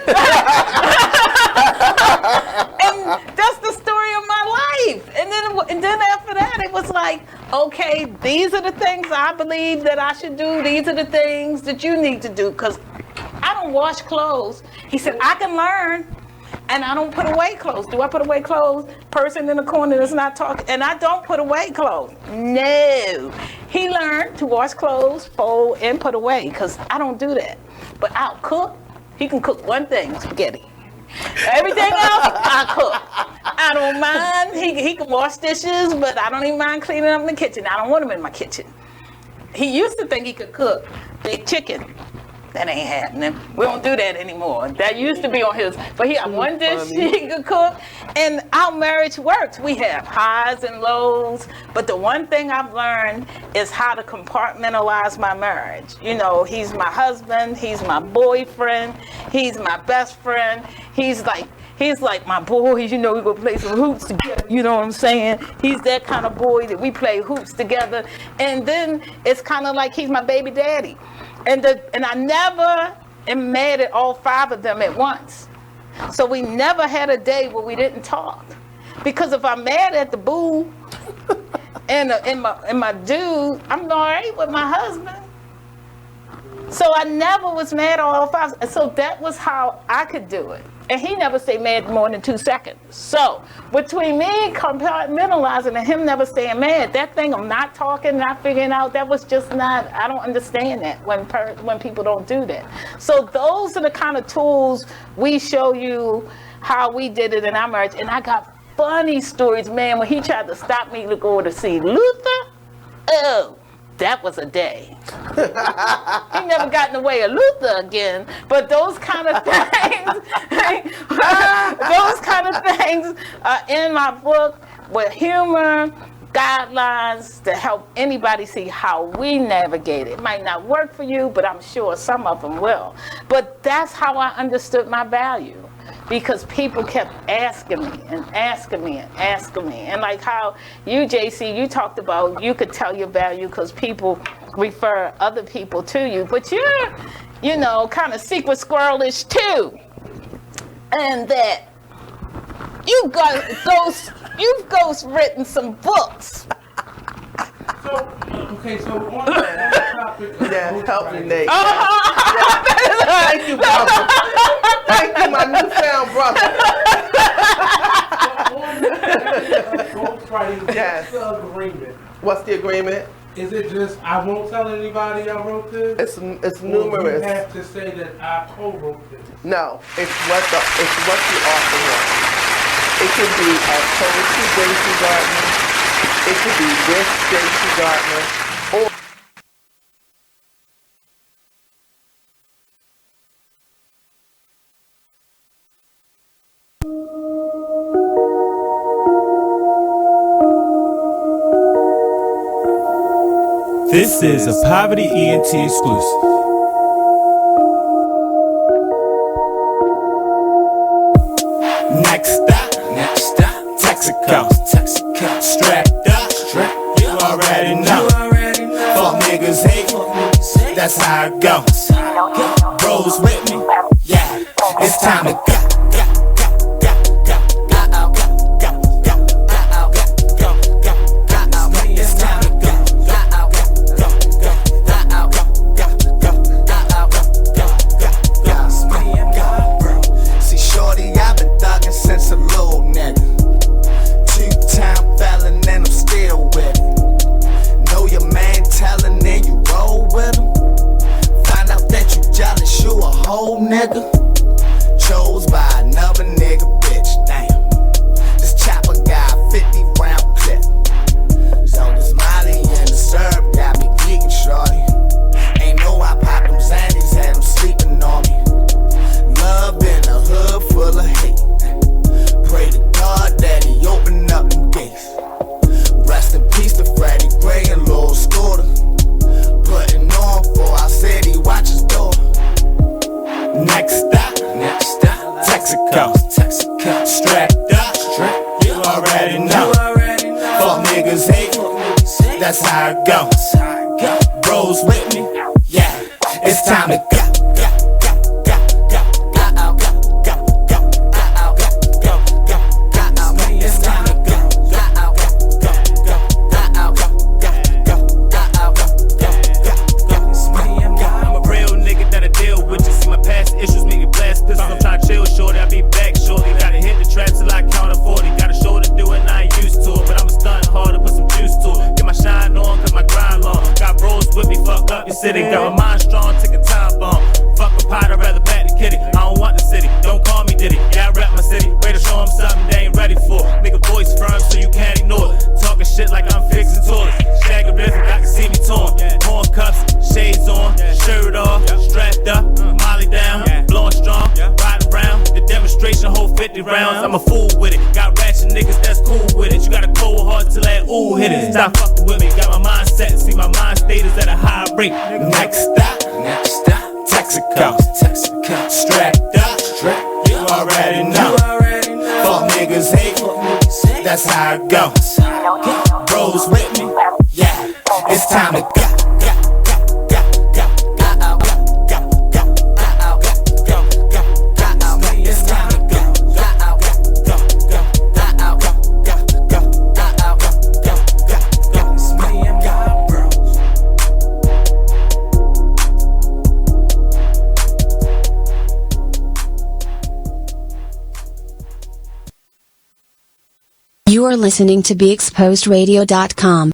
that's the story of my life. And then after that, it was like, okay, these are the things I believe that I should do. These are the things that you need to do, because I don't wash clothes. He said, I can learn. And I don't put away clothes. Do I put away clothes? Person in the corner that's not talking. And I don't put away clothes. No. He learned to wash clothes, fold, and put away, because I don't do that. But I'll cook. He can cook one thing, spaghetti. Everything else, I cook. I don't mind. He can wash dishes, but I don't even mind cleaning up in the kitchen. I don't want him in my kitchen. He used to think he could cook big chicken. That ain't happening. We don't do that anymore. That used to be on his. But he got one dish he could cook. And our marriage works. We have highs and lows. But the one thing I've learned is how to compartmentalize my marriage. You know, he's my husband. He's my boyfriend. He's my best friend. He's like, He's like my boy, you know, we go play some hoops together, you know what I'm saying? He's that kind of boy that we play hoops together. And then it's kind of like he's my baby daddy. And I never am mad at all 5 of them at once. So we never had a day where we didn't talk. Because if I'm mad at the boo and my dude, I'm all right with my husband. So I never was mad at all 5. So that was how I could do it. And he never stayed mad more than 2 seconds. So between me compartmentalizing and him never staying mad, that thing of not talking, not figuring out, that was just not, I don't understand that when people don't do that. So those are the kind of tools we show you how we did it in our marriage. And I got funny stories, man, when he tried to stop me to go to see Luther. Oh, that was a day. He never got in the way of Luther again, but those kind of things, those kind of things are in my book with humor, guidelines to help anybody see how we navigate it. It might not work for you, but I'm sure some of them will. But that's how I understood my value. Because people kept asking me and asking me and asking me. And like how you, JC, you talked about you could tell your value because people refer other people to you. But you're, you know, kind of secret squirrelish too. And that you've ghostwritten some books. So on that topic. Yeah, help me, Nate. Thank you, brother. Thank you, my newfound brother. Yes. What's the agreement? What's the agreement? Is it just I won't tell anybody I wrote this? It's numerous. You have to say that I co-wrote this. No, it's what the author wants. It could be a poetry Daisy Gardner. It could be with Daisy Gardner, or this is a Poverty ENT exclusive. Next stop, Texaco. Strapped up, you already know. Fuck niggas hate, that's how it goes. Bros with me, yeah, it's time to go. Nigga chose by another nigga, bitch. Damn, this chopper got 50 round clip. So this Molly and the syrup got me geeking, shorty. Ain't know I popped them Xannies, had them sleeping on me. Love in a hood full of hate. Pray to God that he open up them gates. Rest in peace to Freddie Gray and Lil Scooter. Putting on for our city, watch his door. Next stop, Texaco. Strapped up, you already know. Fuck niggas hate, that's how it goes. Bros with me, yeah, it's time to go. City, got my mind strong, take a time bomb. Fuck a pot, I'd rather pack the kitty. I don't want the city, don't call me Diddy. Yeah, I rap my city, ready to show them something they ain't ready for. Nigga voice firm so you can't ignore it. Talking shit like I'm fixing toilets. Shag a riff, I can see me torn. Horn cuffs, shades on, shirt off, strapped up, Molly down, blowing strong, riding around. The demonstration hold 50 rounds, I'm a fool with it. Got ratchet niggas that's cool with it. You got a cold heart till that ooh hit it. Stop fucking with me, got my mind set. See my mind state is at a high rate. Next stop, Texaco. Strapped up, you already know. that's how it goes. Bros with me, yeah, it's time to go. You are listening to BeExposedRadio.com.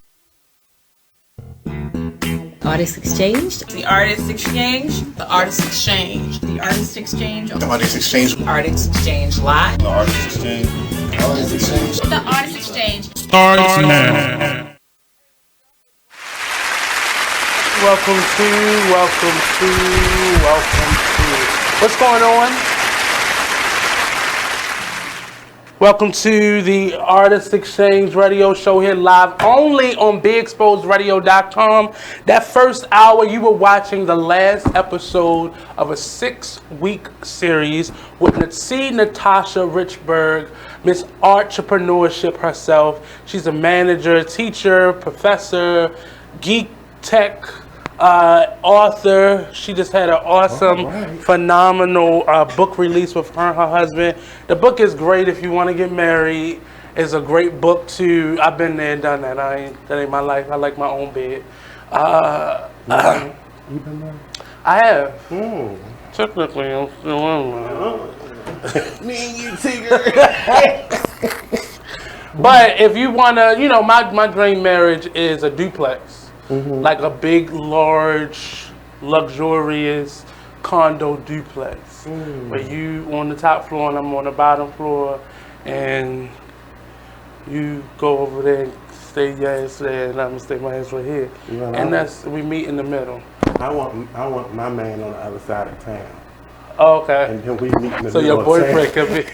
Artist Exchange. The Artist Exchange. The Artist Exchange. The Artist Exchange. The Artist Exchange. Artist Exchange Live. The Artist Exchange. Artist Exchange. The Artist Exchange. Welcome to. What's going on? Welcome to the Artist Exchange radio show here live only on BeExposedRadio.com. That first hour, you were watching the last episode of a 6-week series with Natasha Richburg, Miss Entrepreneurship herself. She's a manager, teacher, professor, geek tech, author. She just had an awesome, phenomenal book release with her and her husband. The book is great if you want to get married. It's a great book too. I've been there and done that. That ain't my life. I like my own bed. You been there? I have. Technically, I'm still in there. Me and you, Tigger. But if you want to, my dream marriage is a duplex. Like a big, large, luxurious condo duplex. Where you on the top floor and I'm on the bottom floor, and you go over there and stay your ass there, and I'm gonna stay my ass right here. And we meet in the middle. I want my man on the other side of town. Oh, okay. And then we meet in the middle. So your boyfriend can be.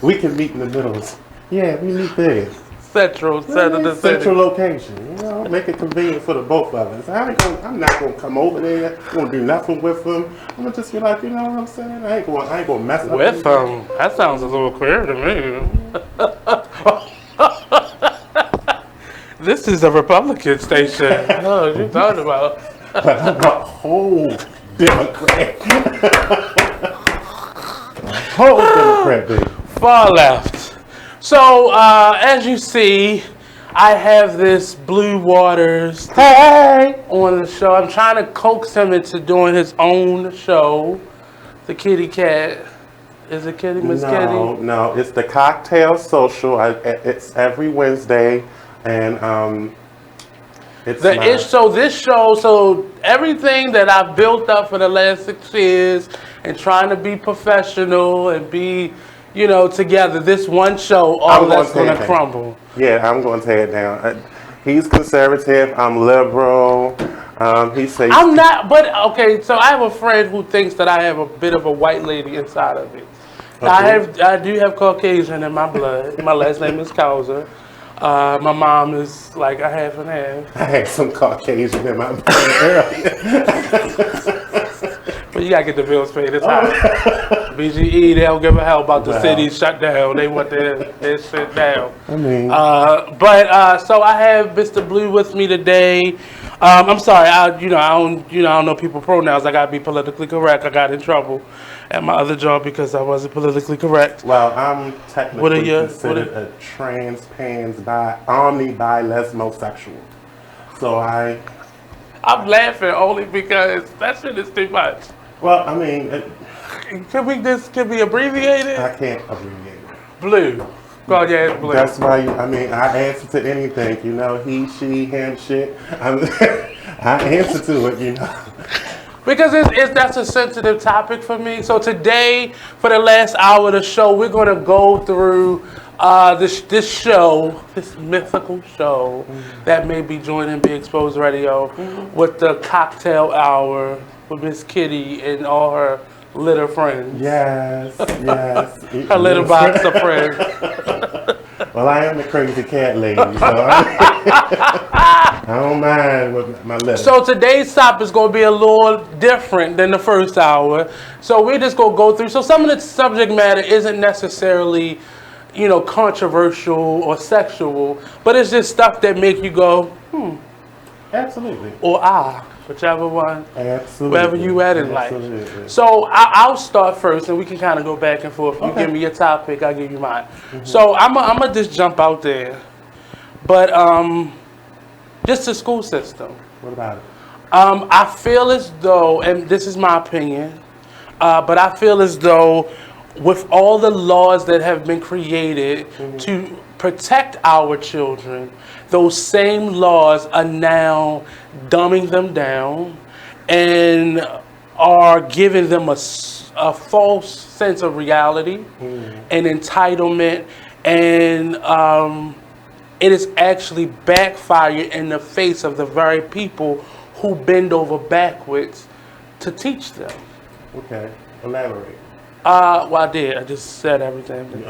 We can meet in the middle. Yeah, we meet there. Central location. Make it convenient for the both of us. I'm not gonna come over there. I'm gonna do nothing with him. I'm gonna just be like, you know what I'm saying? I ain't gonna mess up with him. That sounds a little queer to me. This is a Republican station. No, what you talking about? I'm a whole Democrat. Whole Democrat, baby. Far left. So, as you see, I have this Blue Waters on the show. I'm trying to coax him into doing his own show. The Kitty Cat. Is it Kitty, Miss Kitty? No, it's the Cocktail Social. It's every Wednesday, and it's so everything that I've built up for the last 6 years and trying to be professional and be together. This one show, that's going to crumble. Yeah, I'm going to tear it down. He's conservative. I'm liberal. He says I'm not. But okay, so I have a friend who thinks that I have a bit of a white lady inside of me. Okay. I do have Caucasian in my blood. My last name is Couser. My mom is like a half and half. I had some Caucasian in my blood earlier. But you gotta get the bills paid. It's hot. BGE, they don't give a hell about the city shut down. They want their shit down. I mean, so I have Mr. Blue with me today. I'm sorry, I don't know people's pronouns. I gotta be politically correct. I got in trouble at my other job because I wasn't politically correct. Well, I'm technically considered a omni-bi-lesmosexual. So I'm laughing only because that shit is too much. Well, I mean, can we abbreviate it? I can't abbreviate it. Blue. Oh yeah, it's Blue. That's why I answer to anything. He, she, him, shit. I answer to it. Because that's a sensitive topic for me. So today, for the last hour of the show, we're going to go through this mythical show that may be joining Be Exposed Radio with the cocktail hour with Miss Kitty and all her little friends. Yes. Her little box of friends. Well, I am the crazy cat lady, so I don't mind with my lips. So today's topic is going to be a little different than the first hour. So we're just going to go through. So some of the subject matter isn't necessarily controversial or sexual, but it's just stuff that make you go, Absolutely. Or whichever one. Absolutely. Wherever you at in life. So I'll start first, and we can kind of go back and forth. You give me your topic, I'll give you mine. So I'm gonna just jump out there, but just the school system. What about it? I feel as though, and this is my opinion, but I feel as though with all the laws that have been created to protect our children, those same laws are now dumbing them down and are giving them a false sense of reality and entitlement, and it is actually backfired in the face of the very people who bend over backwards to teach them. Okay, elaborate. Well, I did. I just said everything.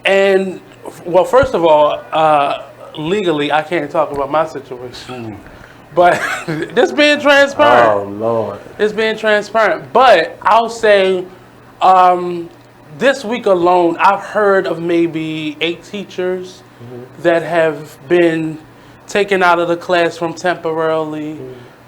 And, well, first of all, legally, I can't talk about my situation. But just being transparent. Oh, Lord. Just being transparent. But I'll say this week alone, I've heard of maybe 8 teachers that have been taken out of the classroom temporarily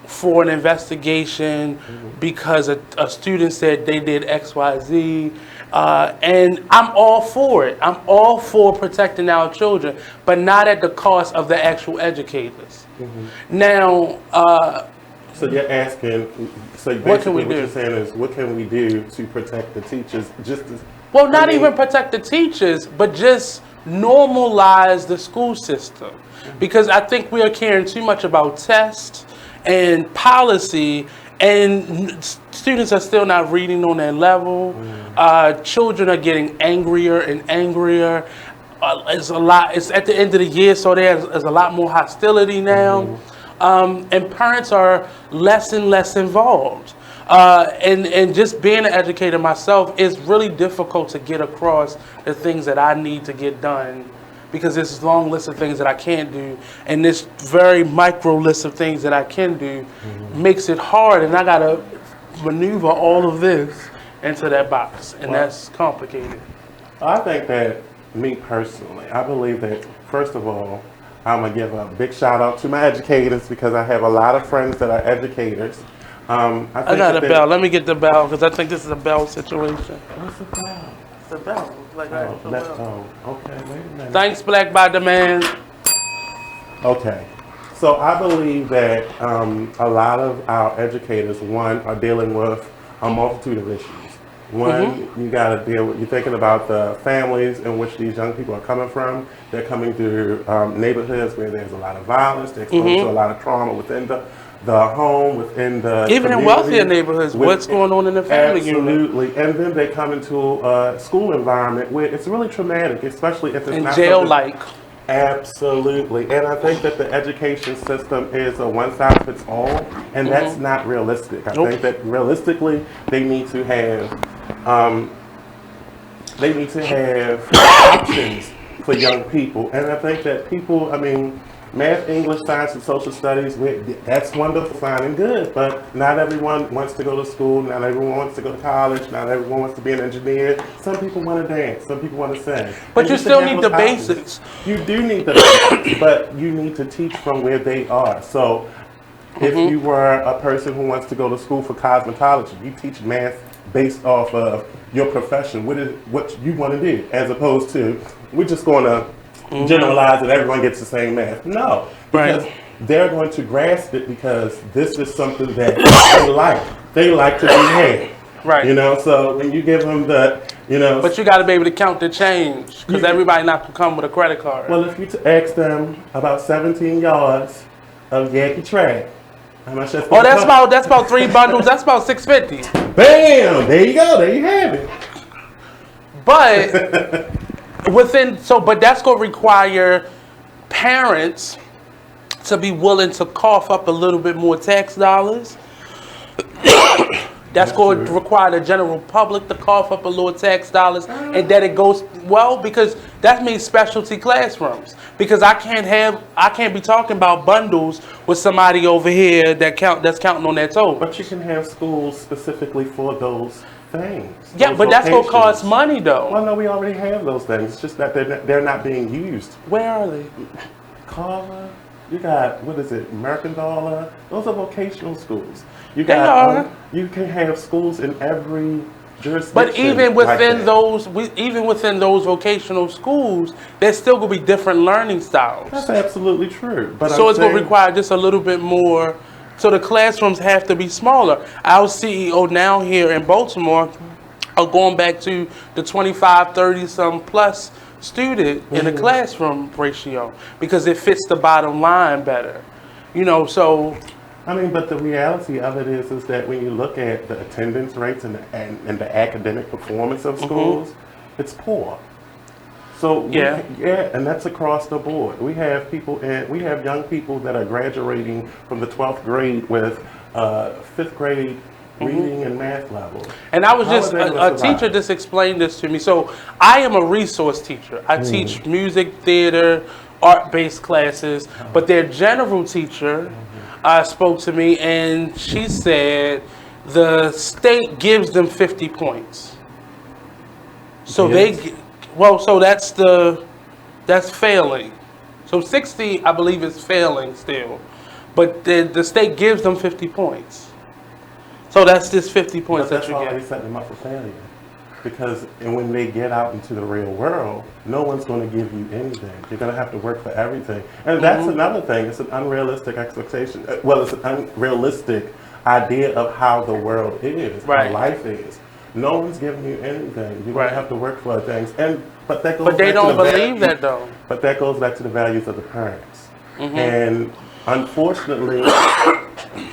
for an investigation because a student said they did X, Y, Z. And I'm all for it. I'm all for protecting our children, but not at the cost of the actual educators. Now, so you're asking, so basically what you're saying is, what can we do to protect the teachers? Well, not even protect the teachers, but just normalize the school system. Because I think we are caring too much about tests and policy, and students are still not reading on their level. Children are getting angrier and angrier. It's a lot. It's at the end of the year, so there's a lot more hostility now, and parents are less and less involved. And just being an educator myself, it's really difficult to get across the things that I need to get done, because there's this long list of things that I can't do, and this very micro list of things that I can do makes it hard, and I gotta maneuver all of this into that box, and that's complicated. I think that, me personally, I believe that, first of all, I'm gonna give a big shout out to my educators, because I have a lot of friends that are educators. I got a bell. Let me get the bell, because I think this is a bell situation. What's the bell? It's a bell. Okay, wait a minute. Thanks, Black by Demand. Okay, so I believe that a lot of our educators, one, are dealing with a multitude of issues. One, you got to deal with, you're thinking about the families in which these young people are coming from. They're coming through neighborhoods where there's a lot of violence, they're exposed to a lot of trauma within the home, within the even in wealthier neighborhoods, what's going on in the family unit? Absolutely, and then they come into a school environment where it's really traumatic, especially if it's not jail-like. Absolutely, and I think that the education system is a one-size-fits-all, and that's not realistic. I think that realistically, they need to have options for young people, and I think that people, math, English, science, and social studies, that's wonderful, fine, and good, but not everyone wants to go to school, not everyone wants to go to college, not everyone wants to be an engineer. Some people want to dance, some people want to sing. But you still need the basics. You do need the basics, but you need to teach from where they are. So if you were a person who wants to go to school for cosmetology, you teach math based off of your profession, what you want to do, as opposed to, we're just going to generalize that everyone gets the same math. No, because they're going to grasp it, because this is something that they like. They like to be had. Right. So when you give them the, But you got to be able to count the change, because everybody not going to come with a credit card. Well, if you ask them about 17 yards of Yankee track, how much that's that's about 3 bundles. That's about $6.50. Bam! There you go. There you have it. But but that's going to require parents to be willing to cough up a little bit more tax dollars. That's going to require the general public to cough up a little tax dollars, and that it goes well, because that means specialty classrooms. Because I can't be talking about bundles with somebody over here that's counting on their toes. But you can have schools specifically for those things. Yeah, those but that's what vocations. costs money, though. Well, no, we already have those things. It's just that they're not being used. Where are they? Carver, you got, what is it, Mercantile? Those are vocational schools. You They got, are. You can have schools in every jurisdiction. But even like within that. even within those vocational schools, there's still gonna be different learning styles. That's absolutely true. But So it's gonna require just a little bit more. So the classrooms have to be smaller. Our CEO now here in Baltimore are going back to the 25, 30 some plus student in the classroom ratio because it fits the bottom line better. You know, so. I mean, but the reality of it is that when you look at the attendance rates and the academic performance of schools, it's poor. So and that's across the board. We have young people that are graduating from the 12th grade with 5th grade reading and math level. And I was a teacher just explained this to me. So I am a resource teacher. I teach music, theater, art-based classes, but their general teacher spoke to me and she said the state gives them 50 points. So so that's failing. So 60, I believe, is failing still, but the state gives them 50 points. So that's just 50 points that you get. That's already setting them up for failure, because when they get out into the real world, no one's going to give you anything. You're going to have to work for everything, and that's another thing. It's an unrealistic expectation. Well, it's an unrealistic idea of how the world is, how life is. No one's giving you anything. You're going to have to work for things. But that goes But they back to don't believe that, though. But that goes back to the values of the parents. And unfortunately,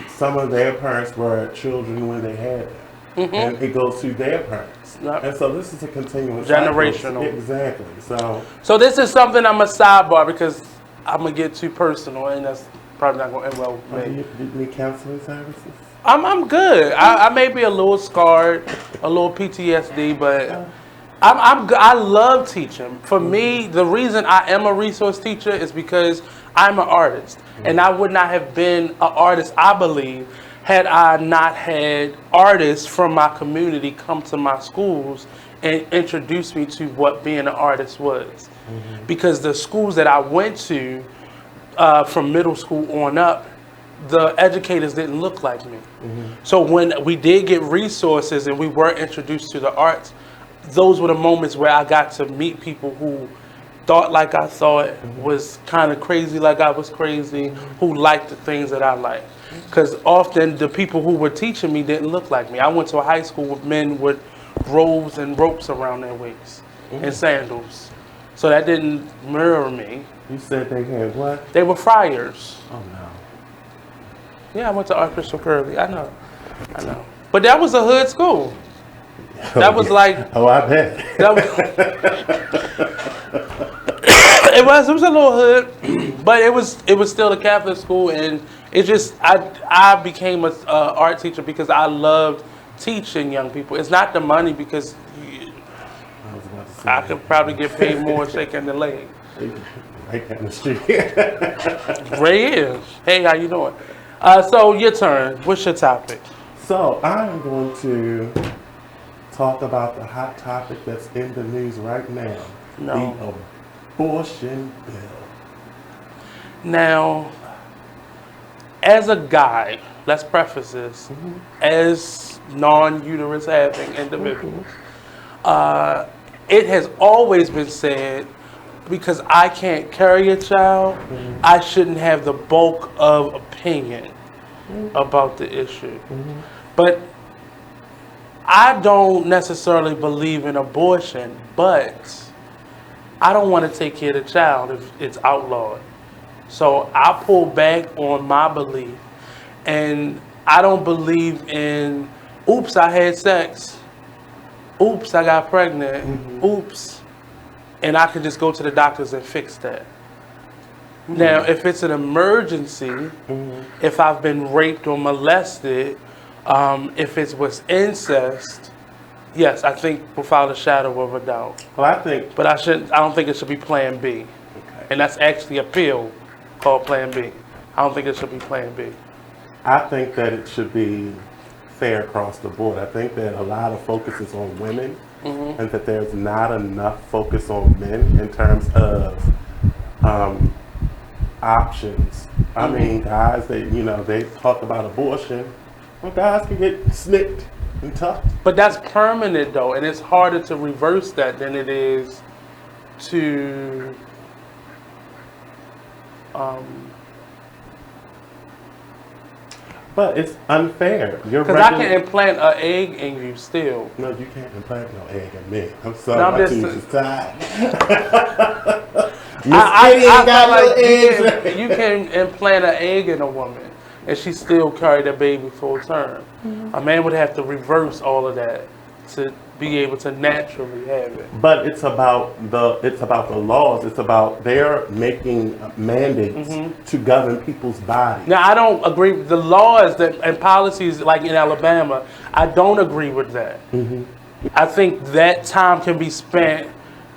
some of their parents were children when they had it. And it goes to their parents. And so this is a continuous generational. Cycle. Exactly. So this is something I'm a sidebar because I'm going to get too personal, and that's probably not going to end well with me. Do you need counseling services? I'm good. I may be a little scarred, a little PTSD, but I love teaching. For me, the reason I am a resource teacher is because I'm an artist, and I would not have been an artist, I believe, had I not had artists from my community come to my schools and introduce me to what being an artist was. Because the schools that I went to, from middle school on up, the educators didn't look like me. So when we did get resources and we were introduced to the arts, those were the moments where I got to meet people who thought like I thought, was kind of crazy like I was crazy, who liked the things that I liked. Because often the people who were teaching me didn't look like me. I went to a high school with men with robes and ropes around their waists and sandals. So that didn't mirror me. You said they had what? They were friars. Oh no. Yeah, I went to Archbishop Curley. I know. But that was a hood school. That was like. Oh, I bet. It was a little hood, but it was still a Catholic school, and it just I became a art teacher because I loved teaching young people. It's not the money, because I could probably get paid more shaking the leg. Right down the street. Ray is. Hey, how you doing? So your turn. What's your topic? So I'm going to talk about the hot topic that's in the news right now. The abortion bill. Now, as a guy, let's preface this, as non-uterus having individuals, it has always been said, because I can't carry a child, I shouldn't have the bulk of opinion about the issue. But I don't necessarily believe in abortion, but I don't want to take care of the child if it's outlawed. So I pull back on my belief, and I don't believe in, oops, I had sex, oops, I got pregnant, oops, and I can just go to the doctors and fix that. Now, if it's an emergency, if I've been raped or molested, if it was incest, yes, I think without a shadow of a doubt. Well, but I don't think it should be Plan B. Okay. And that's actually a pill called Plan B. I don't think it should be Plan B. I think that it should be unfair across the board. I think that a lot of focus is on women, and that there's not enough focus on men in terms of options. I mean, guys, they talk about abortion. Well, guys can get snipped and tucked. But that's permanent, though, and it's harder to reverse that than it is to but it's unfair. Because I can implant an egg in you still. No, you can't implant no egg in me. I'm sorry, no, my tooth is tied. I feel like you can implant an egg in a woman and she still carry the baby full term. A man would have to reverse all of that to be able to naturally have it. But it's about the laws. It's about they're making mandates to govern people's bodies. Now, I don't agree with the laws and policies like in Alabama. I don't agree with that. I think that time can be spent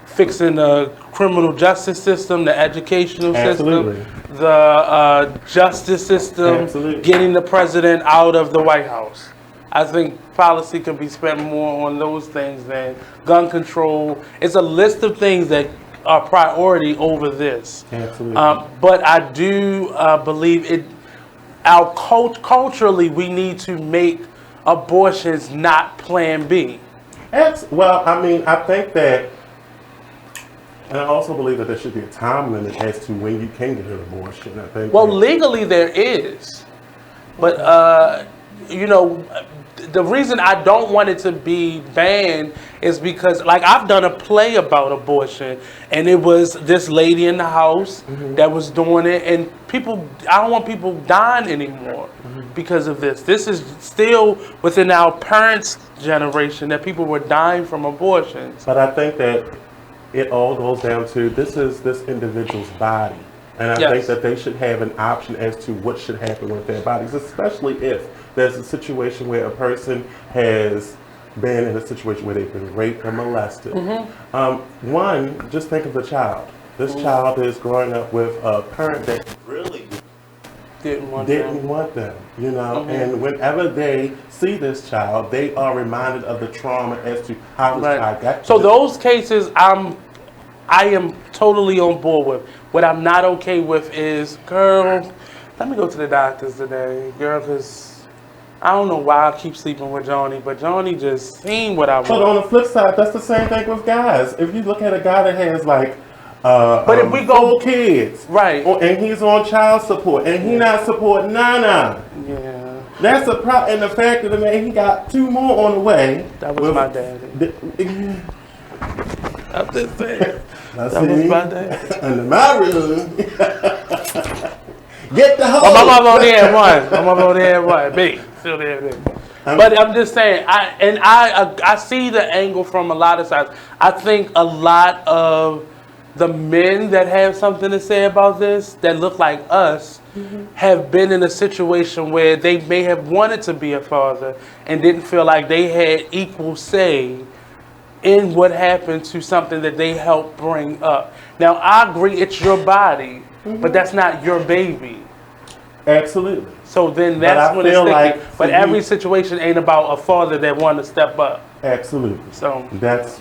fixing the criminal justice system, the educational system, the justice system, getting the president out of the White House. I think policy can be spent more on those things than gun control. It's a list of things that are priority over this. But I do believe culturally, we need to make abortions not plan B. Well, I mean, I think that, and I also believe that there should be a time limit as to when you can get an abortion. I think. Well, legally there is, but the reason I don't want it to be banned is because, like, I've done a play about abortion, and it was this lady in the house that was doing it, and I don't want people dying anymore because of this. This is still within our parents' generation that people were dying from abortions. But I think that it all goes down to this is this individual's body. And I think that they should have an option as to what should happen with their bodies, especially if there's a situation where a person has been in a situation where they've been raped or molested. One, just think of the child. This child is growing up with a parent that really didn't want them, you know, and whenever they see this child, they are reminded of the trauma as to how this child got to So those cases I am totally on board with. What I'm not okay with is, girl, let me go to the doctors today, girl, because I don't know why I keep sleeping with Johnny, but Johnny just seen what I want. But on the flip side, that's the same thing with guys. If you look at a guy that has like, but if we go 4 kids, right, and he's on child support, and he not supporting Nana, that's a problem. And the fact of the matter, he got 2 more on the way. That was my daddy. I'm just saying. That was my daddy. Under my room. Get the hose. My mom on there at 1. My mom on there at 1. Me. Still there. But I'm just saying, I see the angle from a lot of sides. I think a lot of the men that have something to say about this, that look like us, have been in a situation where they may have wanted to be a father and didn't feel like they had equal say in what happened to something that they helped bring up. Now, I agree, it's your body, but that's not your baby. Absolutely. So then that's when it's sticky. But every situation ain't about a father that wanted to step up. Absolutely. So that's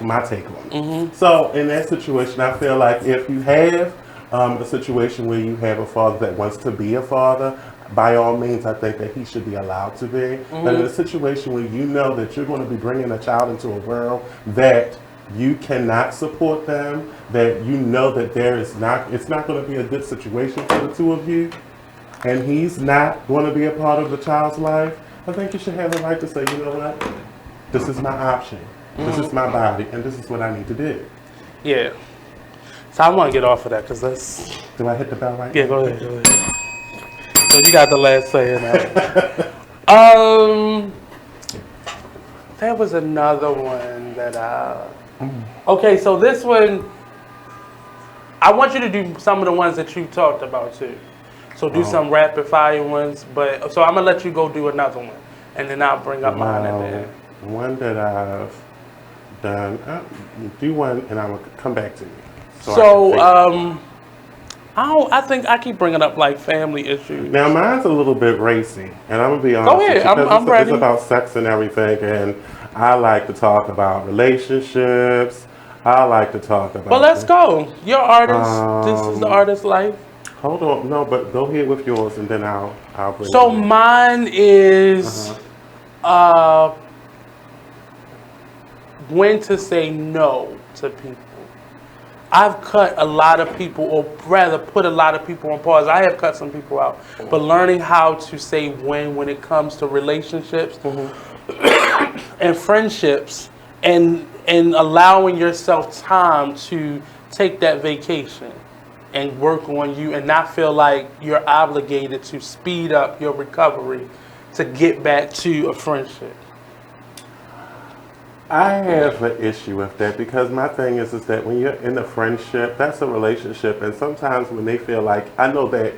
my take on it. So in that situation, I feel like if you have a situation where you have a father that wants to be a father, by all means, I think that he should be allowed to be. But in a situation where you know that you're going to be bringing a child into a world that you cannot support them, that you know that it's not going to be a good situation for the two of you, and he's not going to be a part of the child's life, I think you should have the right to say, you know what, this is my option, this is my body, and this is what I need to do. Yeah. So I want to get off of that because that's... Do I hit the bell right now? Yeah, go ahead. So you got the last say in that. There was another one that okay, so this one, I want you to do some of the ones that you talked about too. So do some rapid fire ones, but so I'm gonna let you go do another one, and then I'll bring up mine at the end. One that I've done, do one, and I will come back to you. So I think I keep bringing up like family issues. Now mine's a little bit racy, and I'm gonna be honest. Go ahead, with you, because I'm ready. It's about sex and everything, and I like to talk about relationships. I like to talk about. Well, let's go. You're artist. This is the artist life. Hold on, no, but go ahead with yours, and then I'll bring. So mine is when to say no to people. I've cut a lot of people, or rather put a lot of people on pause. I have cut some people out. But learning how to say when it comes to relationships and friendships, and allowing yourself time to take that vacation and work on you and not feel like you're obligated to speed up your recovery to get back to a friendship. I have an issue with that, because my thing is that when you're in a friendship, that's a relationship, and sometimes when they feel like, I know that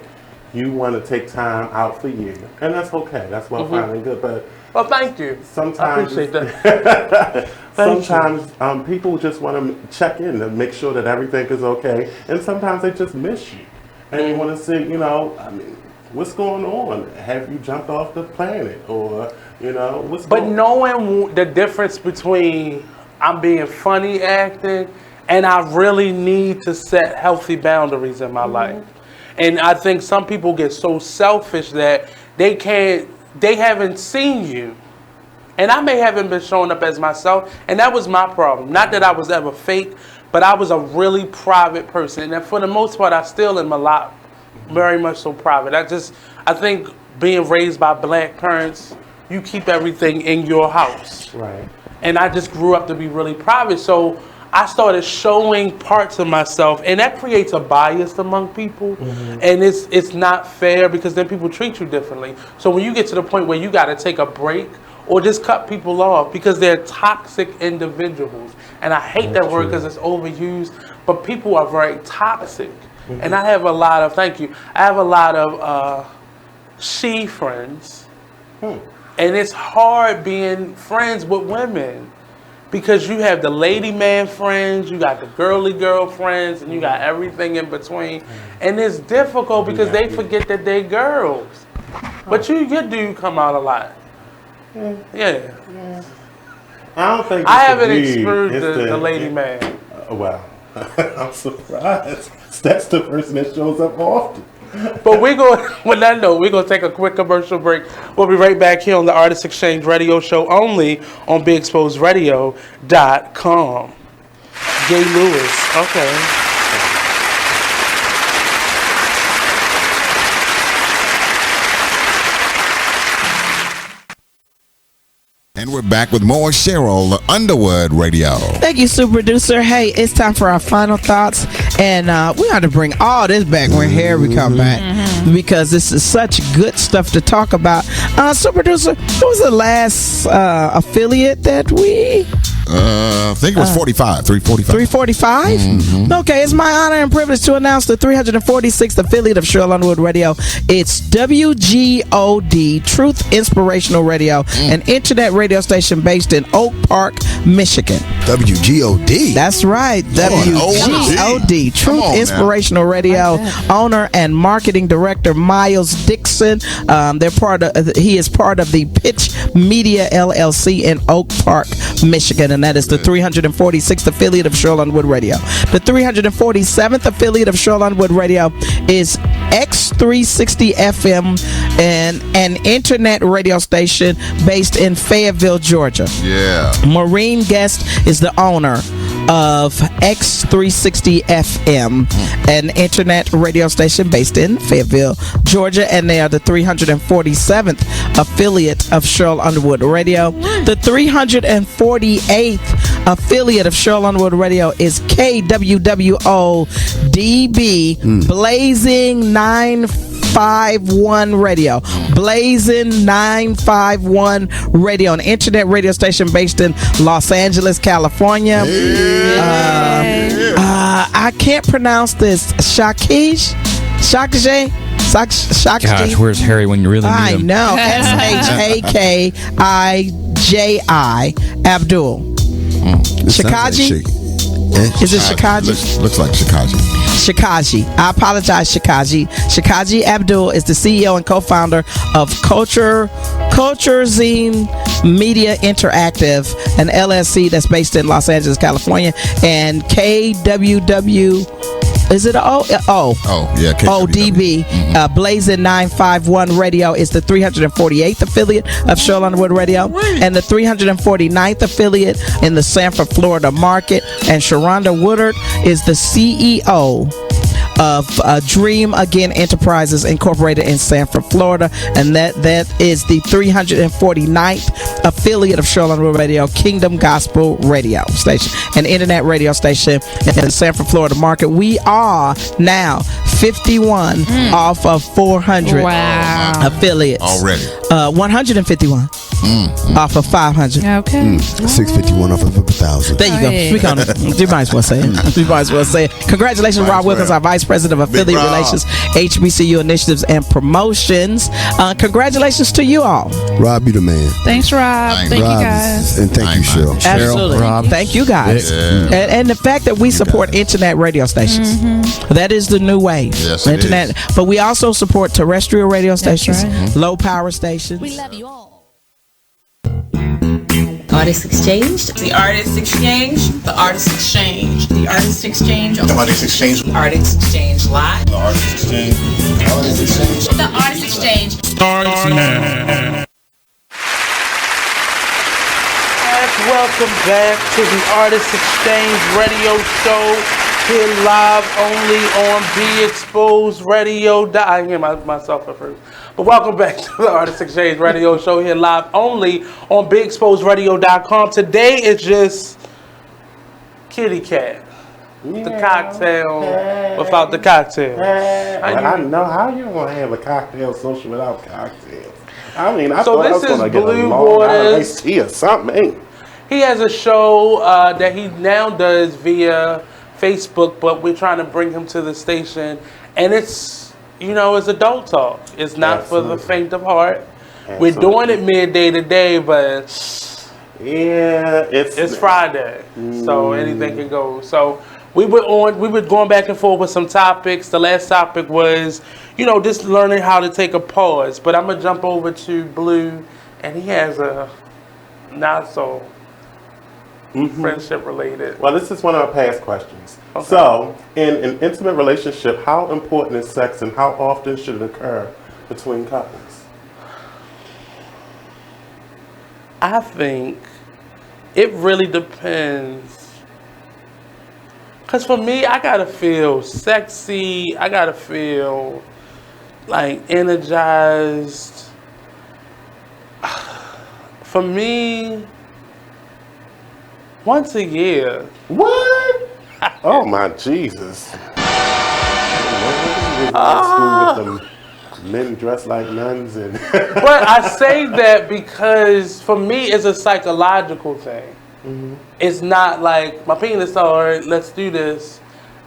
you want to take time out for you, and that's okay, that's well fine and good, but well, thank you. Sometimes I appreciate that. Sometimes people just want to check in to make sure that everything is okay, and sometimes they just miss you, and you want to see, what's going on? Have you jumped off the planet, or what's going on? But knowing the difference between I'm being funny acting and I really need to set healthy boundaries in my life. And I think some people get so selfish that they haven't seen you. And I may haven't been showing up as myself, and that was my problem. Not that I was ever fake, but I was a really private person. And for the most part, I still am a lot, very much so private. I think being raised by black parents, you keep everything in your house. Right. And I just grew up to be really private. So I started showing parts of myself, and that creates a bias among people. And it's not fair, because then people treat you differently. So when you get to the point where you got to take a break or just cut people off because they're toxic individuals, and I hate that word because it's overused, but people are very toxic. And I have a lot of she friends. And it's hard being friends with women, because you have the lady man friends, you got the girly girl friends, and you got everything in between. And it's difficult because they forget that they're girls. But you do come out a lot. Yeah. I don't think I haven't experienced the lady man. Well, I'm surprised. That's the person that shows up often. But we're going to take a quick commercial break. We'll be right back here on the Artist Exchange Radio Show, only on BigExposedRadio.com. Gay Lewis. Okay. And we're back with more Cheryl Underwood Radio. Thank you, super producer. Hey, it's time for our final thoughts, and we have to bring all this back when Harry come back, because this is such good stuff to talk about. Super producer, who was the last affiliate that we? I think it was 45, 345. 345? Okay, it's my honor and privilege to announce the 346th affiliate of Cheryl Underwood Radio. It's WGOD, Truth Inspirational Radio, an internet radio station based in Oak Park, Michigan. WGOD? That's right, WGOD, Truth Inspirational Radio. Owner and marketing director Miles Dixon. He is part of the Pitch Media LLC in Oak Park, Michigan, and that is the 346th affiliate of Cheryl Underwood Radio. The 347th affiliate of Cheryl Underwood Radio is X360 FM, and an internet radio station based in Fayetteville, Georgia. Yeah. Maureen Guest is the owner of X360 FM, an internet radio station based in Fayetteville, Georgia, and they are the 347th affiliate of Cheryl Underwood Radio. The 348th affiliate of Cheryl Underwood Radio is KWWO-DB, Blazing 951 Radio. Blazing 951 Radio, an internet radio station based in Los Angeles, California. I can't pronounce this. Shakij? Gosh, where's Harry when you really need him? I know. Shakiji Abdul. Shikaji? Is it Shikaji? Looks like Shikaji. Shikaji. I apologize, Shikaji. Shikaji Abdul is the CEO and co-founder of Culture Zine Media Interactive, an LLC that's based in Los Angeles, California, and KWW. Is it O? Yeah, ODB. Blazing 951 Radio is the 348th affiliate of Cheryl Underwood Radio and the 349th affiliate in the Sanford, Florida market. And Sharonda Woodard is the CEO of Dream Again Enterprises Incorporated in Sanford, Florida, and that is the 349th affiliate of Cheryl Underwood Radio, Kingdom Gospel Radio Station, an internet radio station in the Sanford, Florida market. We are now 51 off of 400 affiliates already. 151 off of 500. Okay. 651 off of 1,000. There you go. You might as well say it. You might as well say it. Congratulations, Rob Wilkins, our Vice President of Affiliate Relations, HBCU Initiatives and Promotions. Congratulations to you all. Rob, you the man. Thanks, Rob. Thank you, guys. And thank you, Cheryl. Absolutely. Rob. Thank you, guys. And the fact that we support internet radio stations. That is the new wave. Yes, internet. But we also support terrestrial radio stations, low power stations. We love you all. Artist Exchange. The Artist Exchange. The Artist Exchange. The Artist Exchange. The Artist Exchange. Artist Exchange Live. The Artist Exchange. The Artist Exchange. The Artist Exchange. Starts now. Welcome back to the Artist Exchange Radio Show. Here live only on Be Exposed Radio. I hear myself at first. But welcome back to the Artist Exchange Radio Show. Here live only on BeExposedRadio.com. Today is just Kitty Cat. The cocktail without the cocktail. I know how you gonna have a cocktail social without cocktails. I mean, I so thought I was this is gonna get Blue a long Waters. iced tea or something. He has a show that he now does via Facebook, but we're trying to bring him to the station, and it's adult talk. It's not for the faint of heart. We're doing it midday today, but it's Friday, so anything can go. So we were going back and forth with some topics. The last topic was, just learning how to take a pause. But I'm gonna jump over to Blue, and he has a not so friendship related. Well, this is one of our past questions. Okay. So, in an intimate relationship, how important is sex and how often should it occur between couples? I think it really depends. Because for me, I gotta feel sexy. I gotta feel like energized. For me, once a year. What? Oh my Jesus. School with them men dressed like nuns and But I say that because for me it's a psychological thing. It's not like my penis hard, let's do this.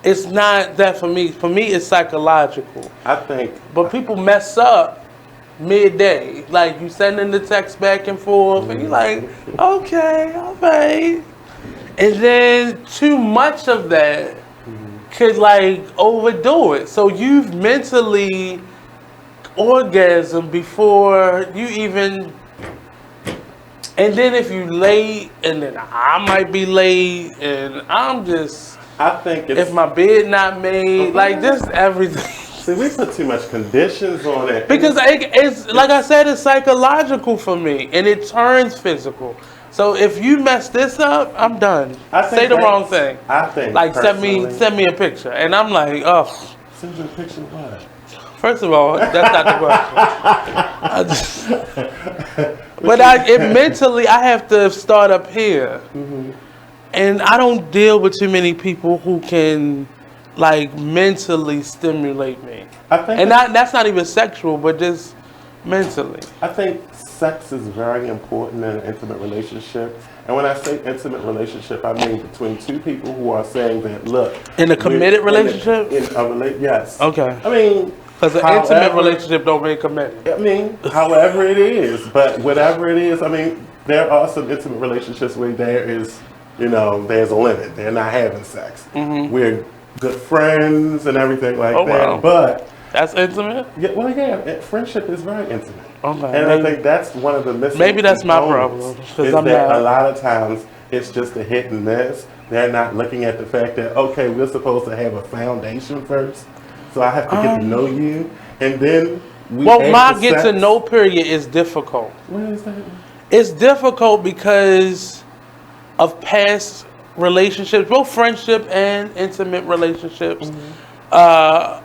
It's not that for me. For me it's psychological. I think. But people mess up midday. Like you sending the text back and forth and you're like, okay, all right. And then too much of that could like overdo it. So you've mentally orgasmed before you even, and then if you late and then I might be late and I think if my bed not made, like just everything. See, we put too much conditions on it. Because it's like I said, it's psychological for me and it turns physical. So if you mess this up, I'm done. Say the wrong thing. I think like send me a picture, and I'm like, oh. Send you a picture of what? First of all, that's not the question. But mentally, I have to start up here, and I don't deal with too many people who can like mentally stimulate me. That's not even sexual, but just mentally. I think sex is very important in an intimate relationship. And when I say intimate relationship, I mean between two people who are saying that, look. In a committed relationship? Yes. Okay. I mean. Because an intimate relationship don't mean committed. I mean, however it is. But whatever it is, I mean, there are some intimate relationships where there is, there's a limit. They're not having sex. We're good friends and everything like Oh, that. wow. But that's intimate. Yeah, well, yeah, friendship is very intimate. Okay, and I think that's one of the missing. Maybe that's my components, problem, 'cause is I'm that not- a lot of times it's just a hit and miss. They're not looking at the fact that, okay, we're supposed to have a foundation first, so I have to get to know you, and then we Well, add my the get to sex. know period is difficult. What is that? It's difficult because of past relationships, both friendship and intimate relationships. But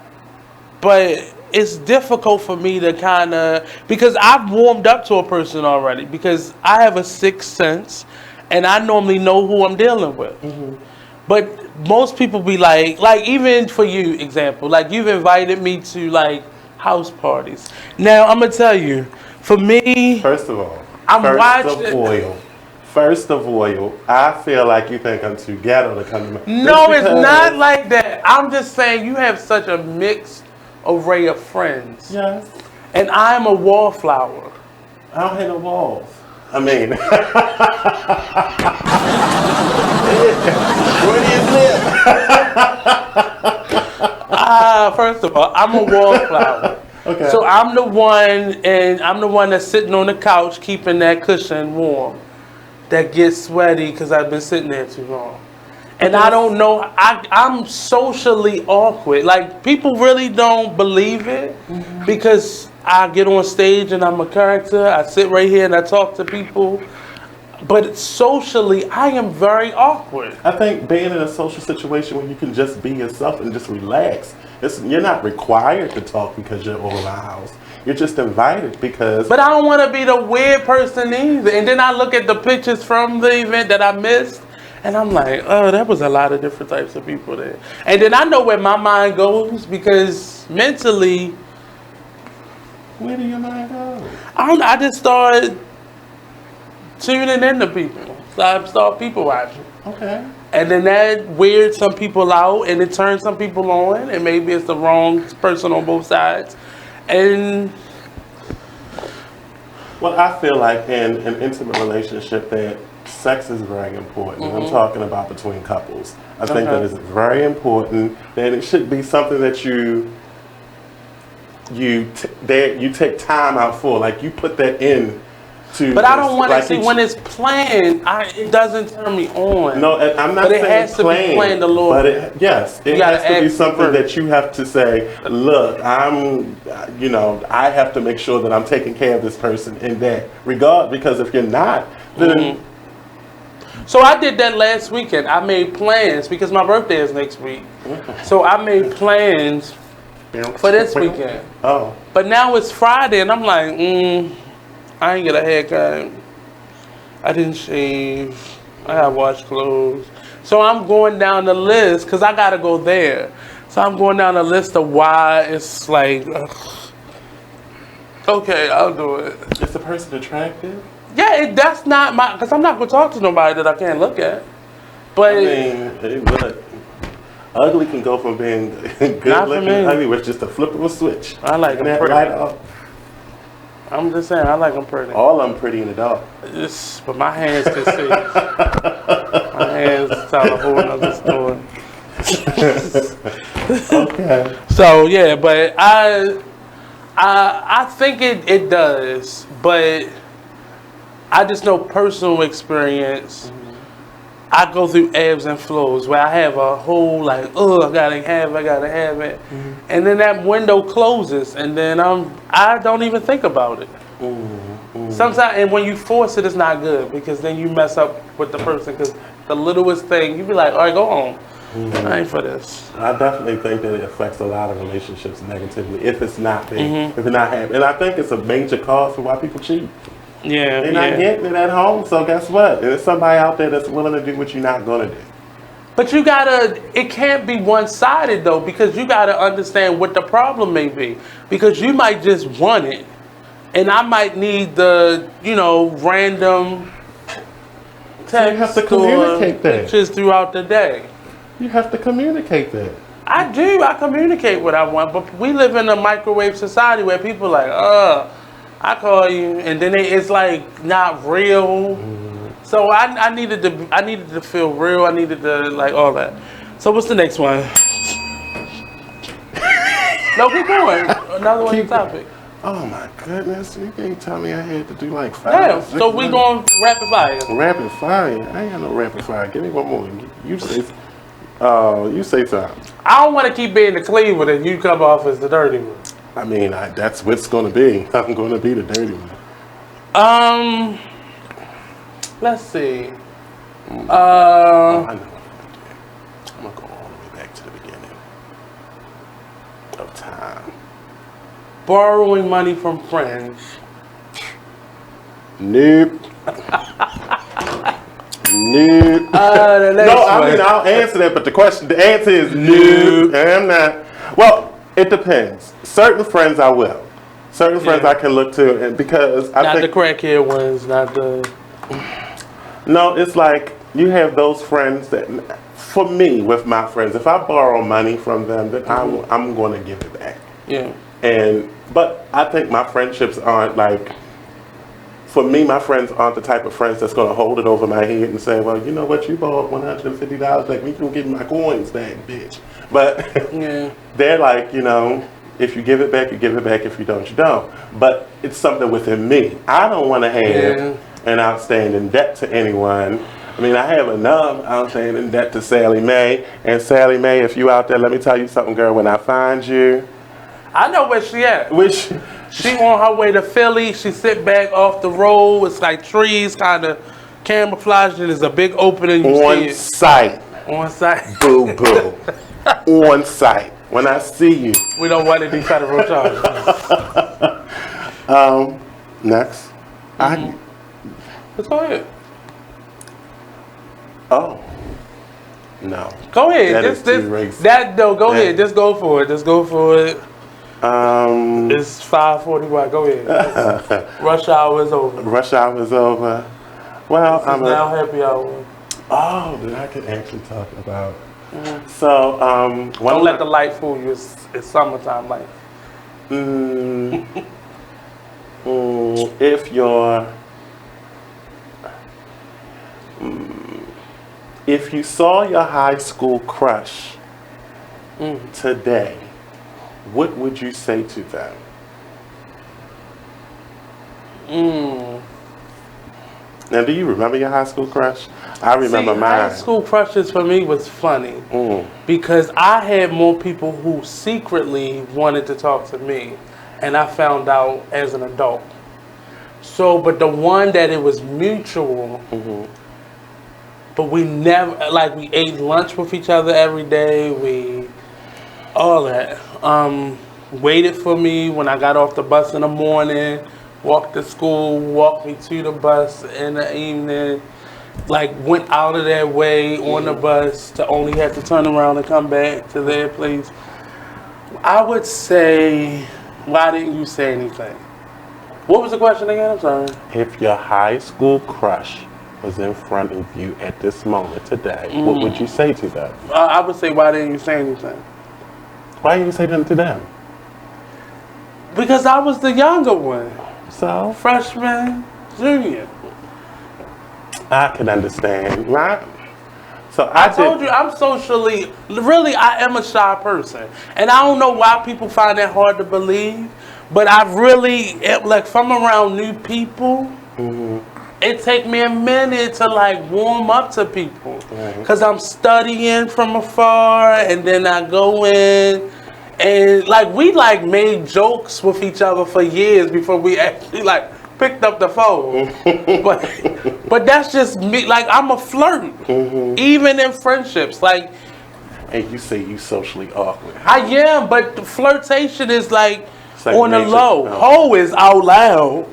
it's difficult for me to kind of, because I've warmed up to a person already, because I have a sixth sense and I normally know who I'm dealing with. But most people be like even for you, example, like you've invited me to like house parties. Now I'm gonna tell you, for me, First of all, I'm First of all, I feel like you think I'm too ghetto to come to me. No, it's not like that. I'm just saying you have such a mixed array of friends. Yes. And I'm a wallflower. I don't have no walls. I mean, where do you live? First of all, I'm a wallflower. Okay. So I'm the one that's sitting on the couch keeping that cushion warm. That gets sweaty because I've been sitting there too long. And I don't know, I'm socially awkward. Like, people really don't believe it because I get on stage and I'm a character. I sit right here and I talk to people. But socially, I am very awkward. I think being in a social situation where you can just be yourself and just relax. You're not required to talk because you're over my house. You're just invited because... But I don't want to be the weird person either. And then I look at the pictures from the event that I missed, and I'm like, oh, that was a lot of different types of people there. And then I know where my mind goes because mentally... Where do your mind go? I just started tuning into people. So I start people watching. Okay. And then that weirds some people out and it turns some people on, and maybe it's the wrong person on both sides. And well, I feel like in an intimate relationship that sex is very important. I'm talking about between couples. I think that it's very important that it should be something that you take time out for. Like you put that in. But I don't want to see when it's planned. It doesn't turn me on. No, I'm not saying it has to be planned a little. But it has to be something that you have to say. Look, I have to make sure that I'm taking care of this person in that regard. Because if you're not, then. So I did that last weekend. I made plans because my birthday is next week. So I made plans for this weekend. Oh. But now it's Friday, and I'm like, I ain't get a haircut. I didn't shave. I gotta wash clothes. So I'm going down the list because I gotta go there. So I'm going down the list of why it's like, okay, I'll do it. Is the person attractive? Yeah, that's not my, because I'm not gonna talk to nobody that I can't look at. But I mean, look, ugly can go from being good looking to ugly with just a flip of a switch. I like them pretty. I'm just saying, I like them pretty. All of them pretty in the dark. But my hands can see. My hands tell a whole other story. Okay. So yeah, but I think it does, but I just know personal experience. I go through ebbs and flows where I have a whole like, I gotta have it, and then that window closes, and then I don't even think about it. Sometimes, and when you force it, it's not good because then you mess up with the person. Because the littlest thing, you be like, all right, go home. I ain't for this. I definitely think that it affects a lot of relationships negatively if it's not being, if it's not happening. And I think it's a major cause for why people cheat. Yeah, they're not getting it at home, so guess what? There's somebody out there that's willing to do what you're not gonna do. But it can't be one-sided though, because you gotta understand what the problem may be. Because you might just want it, and I might need the, random text you have to communicate that. Pictures throughout the day. You have to communicate that. I do. I communicate what I want, but we live in a microwave society where people are like, I call you, and then it's like not real. So I needed to feel real. I needed to like all that. So what's the next one? No, keep going. Another one topic. Oh my goodness! You can't tell me I had to do like 5. Yeah, so we going rapid fire. Rapid fire? I ain't got no rapid fire. Give me one more. You say. You say something. I don't want to keep being the Cleveland and you come off as the dirty one. I mean, that's what it's going to be. I'm going to be the dirty one. Let's see. I know what I'm going to do. I'm going to go all the way back to the beginning of time. Borrowing money from friends. Nope. Nope. No, I mean, I'll answer that, but the answer is nope. I'm not. Well, it depends. Certain friends I will. Certain friends I can look to, and because I not think the crackhead ones, not the. No, it's like you have those friends that, for me, with my friends, if I borrow money from them, then I'm going to give it back. Yeah. But I think my friendships aren't like. For me, my friends aren't the type of friends that's going to hold it over my head and say, well, you know what, you borrowed $150 back, you can get my coins back, bitch. But they're like, you know, if you give it back, you give it back. If you don't, you don't. But it's something within me. I don't want to have an outstanding debt to anyone. I mean, I have enough outstanding debt to Sally Mae. And Sally Mae, if you out there, let me tell you something, girl, when I find you. I know where she at. She on her way to Philly. She sit back off the road. It's like trees kind of camouflaged. And there's a big opening. On site. On site. Boo boo. On site. When I see you. We don't want any federal charges. Next. Let's go ahead. Oh. No. Go ahead. Go ahead. Just go for it. Just go for it. It's 5:41. Go ahead. Rush hour is over. Rush hour is over. Well, I'm now happy hour. Oh, then I could actually talk about. So, don't let the light fool you. It's summertime light. If you saw your high school crush today, what would you say to them? Now, do you remember your high school crush? I remember mine. High school crushes for me was funny because I had more people who secretly wanted to talk to me, and I found out as an adult. So, but the one that it was mutual, but we never, like, we ate lunch with each other every day, all that. Waited for me when I got off the bus in the morning, walked to school, walked me to the bus in the evening, like went out of their way on the bus to only have to turn around and come back to their place. I would say, why didn't you say anything? What was the question again? I'm sorry. If your high school crush was in front of you at this moment today, what would you say to them? I would say, why didn't you say anything? Why didn't you say anything to them? Because I was the younger one. So? Freshman, junior. I can understand, right? So I told you, I'm socially, really, I am a shy person. And I don't know why people find that hard to believe, but I really, like, if I'm around new people, it take me a minute to, like, warm up to people. Because I'm studying from afar, and then I go in, and, like, we, like, made jokes with each other for years before we actually, like, picked up the phone. but that's just me. Like, I'm a flirt. Even in friendships. Like, and you say you socially awkward. I am, but the flirtation is like on the nature. low. Ho is out loud.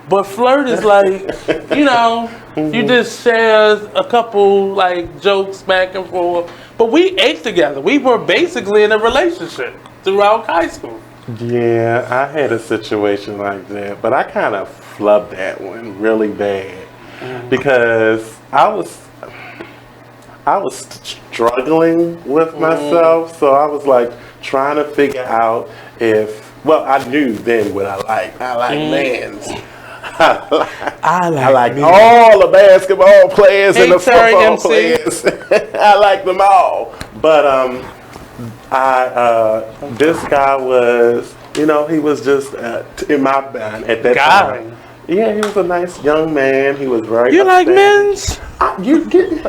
But flirt is like, you know, you just share a couple, like, jokes back and forth. But we ate together. We were basically in a relationship throughout high school. Yeah, I had a situation like that, but I kind of flubbed that one really bad because I was struggling with myself, so I was like trying to figure out I knew then what I like. I like mans. I like all the basketball players and the football players. I like them all, but This guy was, he was just in my band at that time. Yeah, he was a nice young man. He was very. You like men's? You couldn't.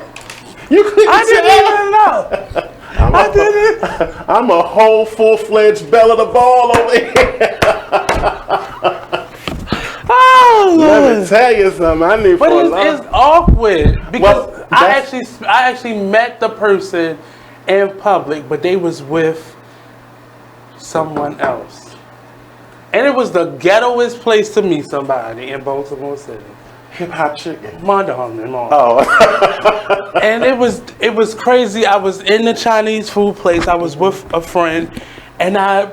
I didn't even know. I didn't. I'm a whole full-fledged belle of the ball over here. Oh, let me tell you something. I knew but it's awkward because I actually met the person in public, but they was with someone else. And it was the ghettoest place to meet somebody in Baltimore City. Hip Hop Chicken. My darling. Oh. And it was crazy. I was in the Chinese food place. I was with a friend, and I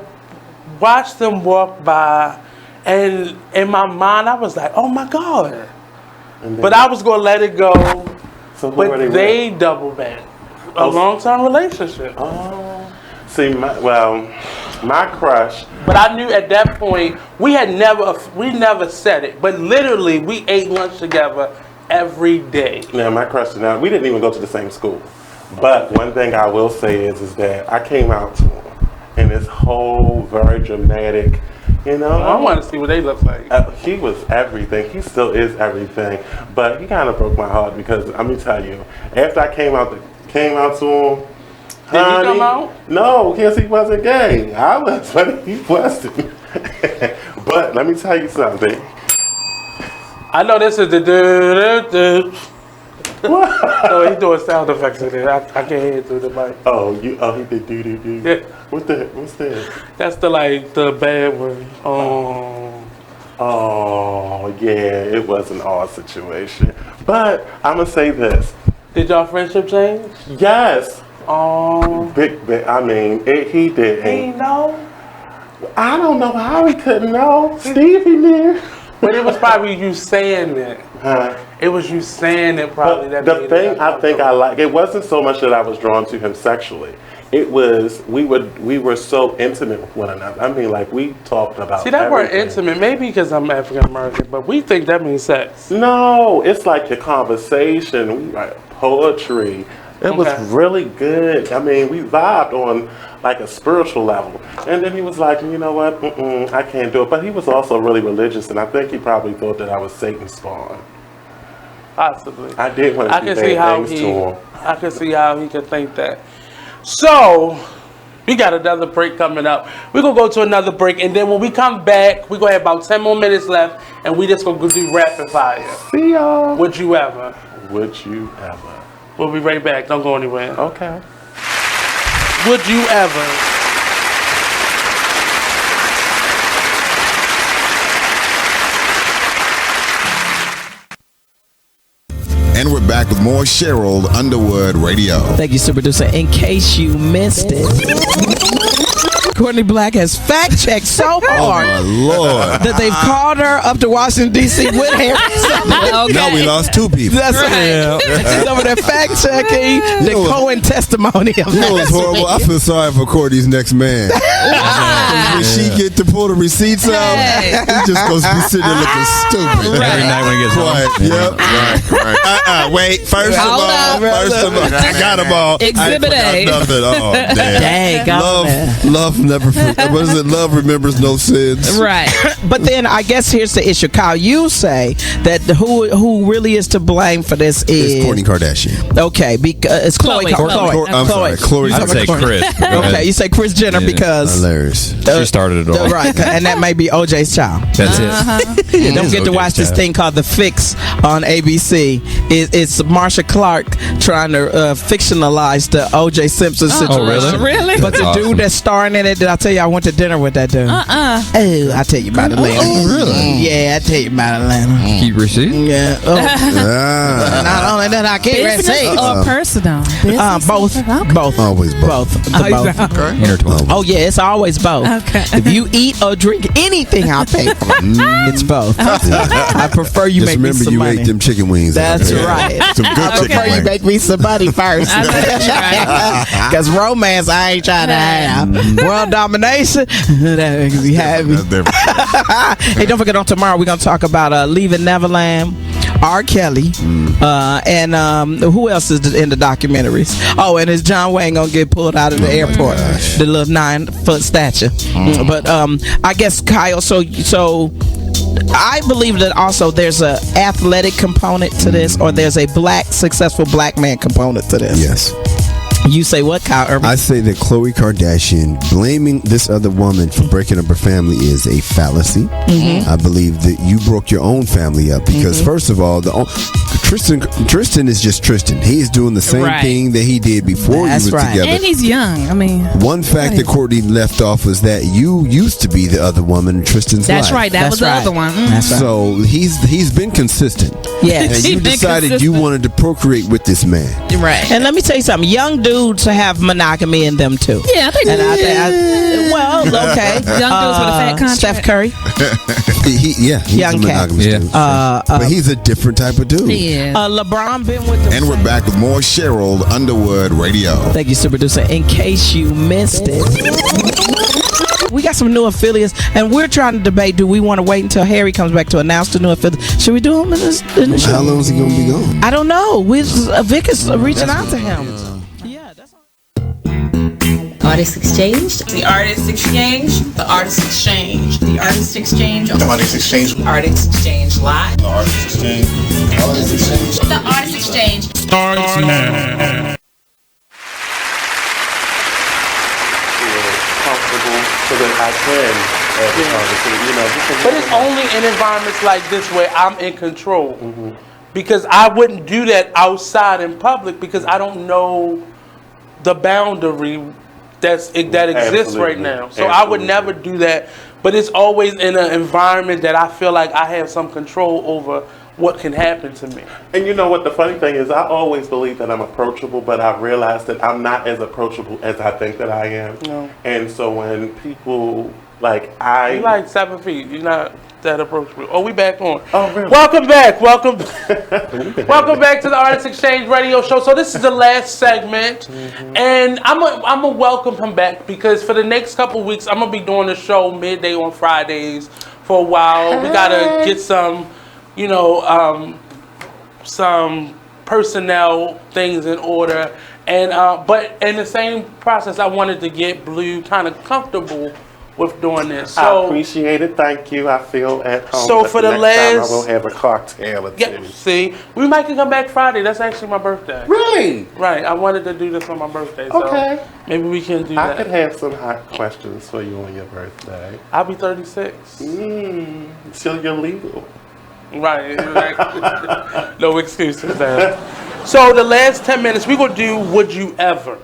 watched them walk by, and in my mind I was like, "Oh my God!" But I was gonna let it go. So but they double back. A long-term relationship. Oh. See, my crush. But I knew at that point we never said it, but literally we ate lunch together every day. Yeah, my crush and I, we didn't even go to the same school. But one thing I will say is that I came out to him in this whole very dramatic, I want to see what they look like. He was everything. He still is everything. But he kind of broke my heart because let me tell you, after I came out to him. Did he come out? No, because he wasn't gay. I was, but he wasn't. But let me tell you something. I know this is the What? Oh, he's doing sound effects in there. I can't hear it through the mic. Oh, he did do. Yeah. What's that? That's the bad one. Oh, yeah, it was an odd situation. But I'm gonna say this. Did y'all friendship change? Yes. Oh. Big. I mean, he did. He know? I don't know how he couldn't know. Stevie knew. But it was probably you saying it. Huh? It was you saying it probably. But the thing I think I like, it wasn't so much that I was drawn to him sexually. It was, we were so intimate with one another. I mean, like, we talked about See, that word everything. intimate, maybe because I'm African American, but we think that means sex. No, it's like your conversation. We write poetry. It was really good. I mean, we vibed on like a spiritual level. And then he was like, you know what, I can't do it. But he was also really religious, and I think he probably thought that I was Satan's spawn. Possibly. I did want to do bad things to him. I can see how he could think that. So, we got another break coming up. We're going to go to another break, and then when we come back, we're going to have about 10 more minutes left, and we just going to do rapid fire. See y'all. Would you ever? Would you ever? We'll be right back. Don't go anywhere. Okay. Would you ever? And we're back with more Cheryl Underwood Radio. Thank you, super producer. In case you missed it, Courtney Black has fact-checked so hard that they've called her up to Washington, D.C. with Harry. Now we lost two people. That's right. She's over there fact-checking the Cohen testimony of it was horrible. I feel sorry for Courtney's next man. When she get to pull the receipts out, he just goes to be sitting there looking stupid. Every night when he gets home. Yep. Right. Wait. First of all, I got them all. Exhibit A. Nothing. Oh, damn. Love never. What is it? Love remembers no sins. Right. But then I guess here's the issue, Kyle. You say that who really is to blame for this is Kourtney Kardashian. Okay, because it's Khloe. I'm sorry, Khloe. I'd say Kris. Okay, you say Kris Jenner because hilarious. She started it all. Right, and that may be OJ's child. That's it. Don't get to watch this thing called The Fix on ABC. It's Marsha Clark trying to fictionalize the OJ Simpson situation. Oh, really? But the dude that's starring in it, did I tell you I went to dinner with that dude? Oh, I'll tell you about it later. Oh, really? Yeah, I'll tell you about it later. Keep receipt? Yeah. Not only that, I keep receipt. Or personal? Both. Always both. Intertwined. Oh, yeah, it's always both. Okay. If you eat or drink anything, I'll pay for it. It's both. I prefer you Just make me remember some you money. ate them chicken wings. That's right. Some good I chicken prefer you wings. make me some money first. Because romance, I ain't trying to have. World domination, that makes me happy. That's different. Hey, don't forget on tomorrow we're going to talk about Leaving Neverland. R. Kelly, and who else is in the documentaries? Oh, and is John Wayne gonna get pulled out of the airport? The little 9-foot stature. But I guess Kyle. So I believe that also there's a athletic component to this, or there's a successful black man component to this. Yes. You say what, Kyle Urban? I say that Khloe Kardashian blaming this other woman for breaking up her family is a fallacy. I believe that you broke your own family up because, first of all, Tristan is just Tristan. He is doing the same thing that he did before you was together. And he's young. I mean, one fact that Courtney left off was that you used to be the other woman in Tristan's life. That's right. That was the other one. That's right. So he's been consistent. Yes. And you decided you wanted to procreate with this man. Right. And let me tell you something. Young dudes have monogamy in them too. Yeah, I think. Well, okay. Young dudes with a fat contract. Steph Curry. He's Young a monogamous dude. But he's a different type of dude. LeBron been with them. And we're back with more Cheryl Underwood Radio. Thank you, super producer. In case you missed it, we got some new affiliates, and we're trying to debate: do we want to wait until Harry comes back to announce the new affiliates? Should we do them in the show? How long is he gonna be gone? I don't know. Vic is reaching out to him. Artists Exchange. The Artists Exchange. The Artists Exchange. The Artists Exchange. The Artists Exchange. Artists Exchange Live. The Artists Exchange. The Artists Exchange. The Artists Exchange. Starts now. Comfortable so that I can have the conversation. But it's only in environments like this where I'm in control. Because I wouldn't do that outside in public because I don't know the boundary that exists right now. So I would never do that. But it's always in an environment that I feel like I have some control over what can happen to me. And you know what the funny thing is, I always believe that I'm approachable, but I realize that I'm not as approachable as I think that I am. No. And so when people You're like 7 feet. You're not that approachable. Oh, we back on. Oh, really? Welcome back. Welcome back to the Artists Exchange Radio Show. So this is the last segment, and I'm gonna welcome him back because for the next couple of weeks I'm gonna be doing the show midday on Fridays for a while. We gotta get some, some personnel things in order, and but in the same process, I wanted to get Bleu kind of comfortable with doing this. So, I appreciate it. Thank you. I feel at home. So for the next last, time I will have a cocktail or two. Yeah, see, we might come back Friday. That's actually my birthday. Really? Right. I wanted to do this on my birthday. Okay. So maybe we can do that. I could have some hot questions for you on your birthday. I'll be 36. Still you're legal. Right. No excuses there. So the last 10 minutes, we're going to do Would You Ever?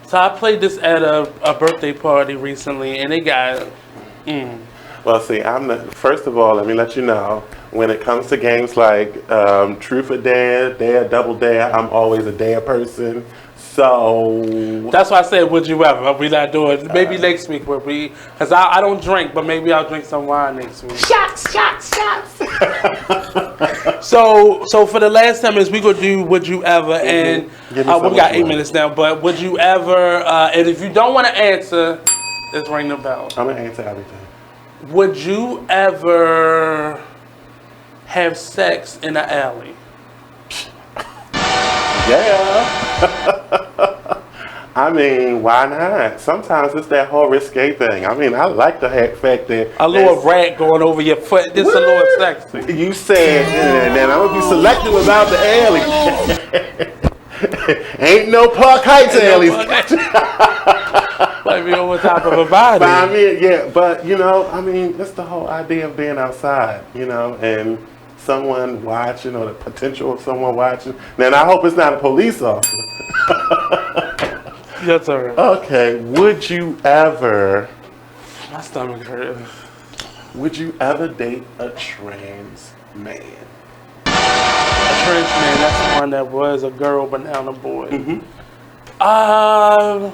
So I played this at a birthday party recently, and it got. Well, see, first of all, let me let you know, when it comes to games like Truth or Dare, Double Dare, I'm always a dare person. So that's why I said, would you ever? We're not doing. Maybe next week where because I don't drink, but maybe I'll drink some wine next week. Shots. So for the last 10 minutes, we gonna do Would You Ever, and we got 8 minutes now. But would you ever? And if you don't want to answer, just ring the bell. I'm gonna answer everything. Would you ever have sex in an alley? Yeah. I mean, why not? Sometimes it's that whole risque thing. I mean, I like the fact that a little rat going over your foot. This a little sexy. You said, and then I'm gonna be selective about the alley. Ain't no Park Heights alleys. Might be over top of a body. But I mean, but I mean, that's the whole idea of being outside, and someone watching or the potential of someone watching. Now, I hope it's not a police officer. Yes, sir. Okay, would you ever... My stomach hurts. Would you ever date a trans man? A trans man, that's the one that was a girl but now a boy. I've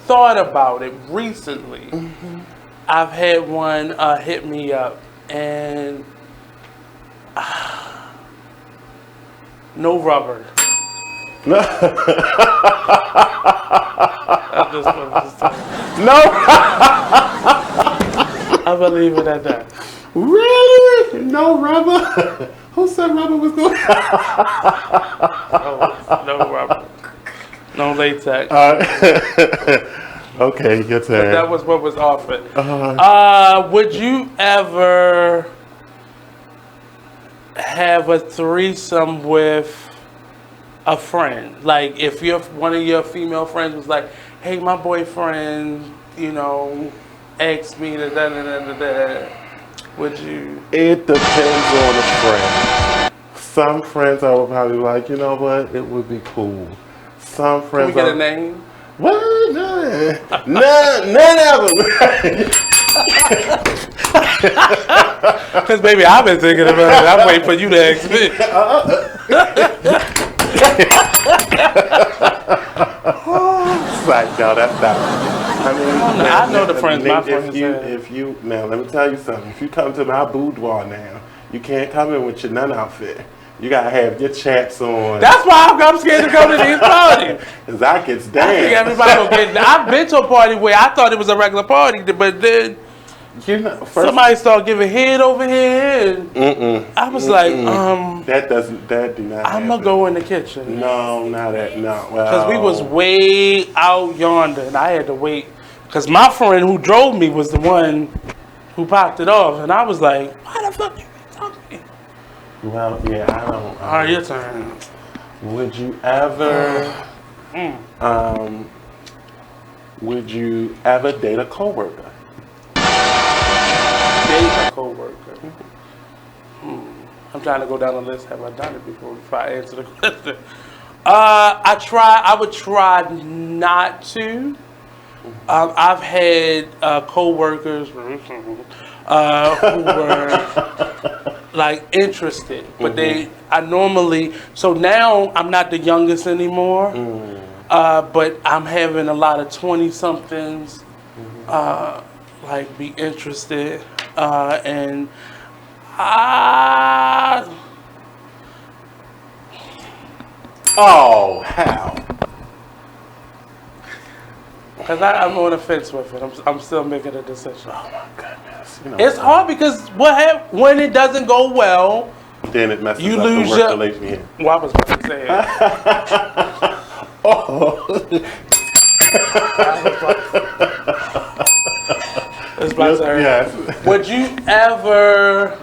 thought about it recently. I've had one hit me up and... no rubber. No. No. I believe it at that. Really? No rubber? Who said rubber was good? No rubber. No latex. Okay, your turn. But that was what was offered. Would you ever have a threesome with a friend? Like, if one of your female friends was like, hey, my boyfriend, asked me to da-da-da-da-da, would you? It depends on the friend. Some friends I would probably like, you know what, it would be cool. Some friends. Can we get a name? What? None of them. Because, baby, I've been thinking about it. I'm waiting for you to ask me. It's like, no, that's not. I mean, I know the friends my friends if you now, let me tell you something. If you come to my boudoir now, you can't come in with your nun outfit. You gotta have your chaps on. That's why I'm scared to go to these parties. Cause I gets down. I think everybody will get. I've been to a party where I thought it was a regular party, but then somebody started giving head over head. I was like, that do not. I'm gonna go in the kitchen. No, not that. No, because we was way out yonder, and I had to wait. Cause my friend who drove me was the one who popped it off, and I was like, why the fuck you talking? Well, yeah, I don't. All right, your turn. Would you ever? Would you ever date a coworker? Date a coworker. I'm trying to go down the list. Have I done it before I answer the question? I would try not to. I've had coworkers who were like interested, but so now I'm not the youngest anymore, but I'm having a lot of 20-somethings like be interested, and oh, how? Because I'm on the fence with it. I'm still making a decision. Oh my goodness! It's hard because when it doesn't go well, then it messes you up lose the work relationship. Well, I was about to say it. Yes. Would you ever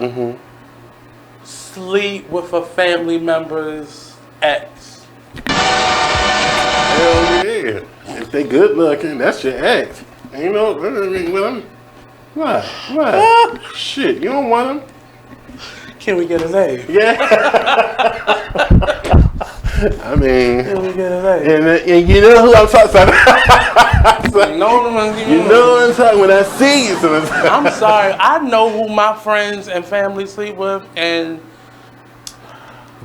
sleep with a family member's ex? Hell yeah. If they good looking, that's your ex. Ain't no, I mean, with them. What? Shit, you don't want them? Can we get a name? Yeah. I mean, can we get a name? And you know who I'm talking about. You know what I'm talking when I see you. I'm sorry. I know who my friends and family sleep with,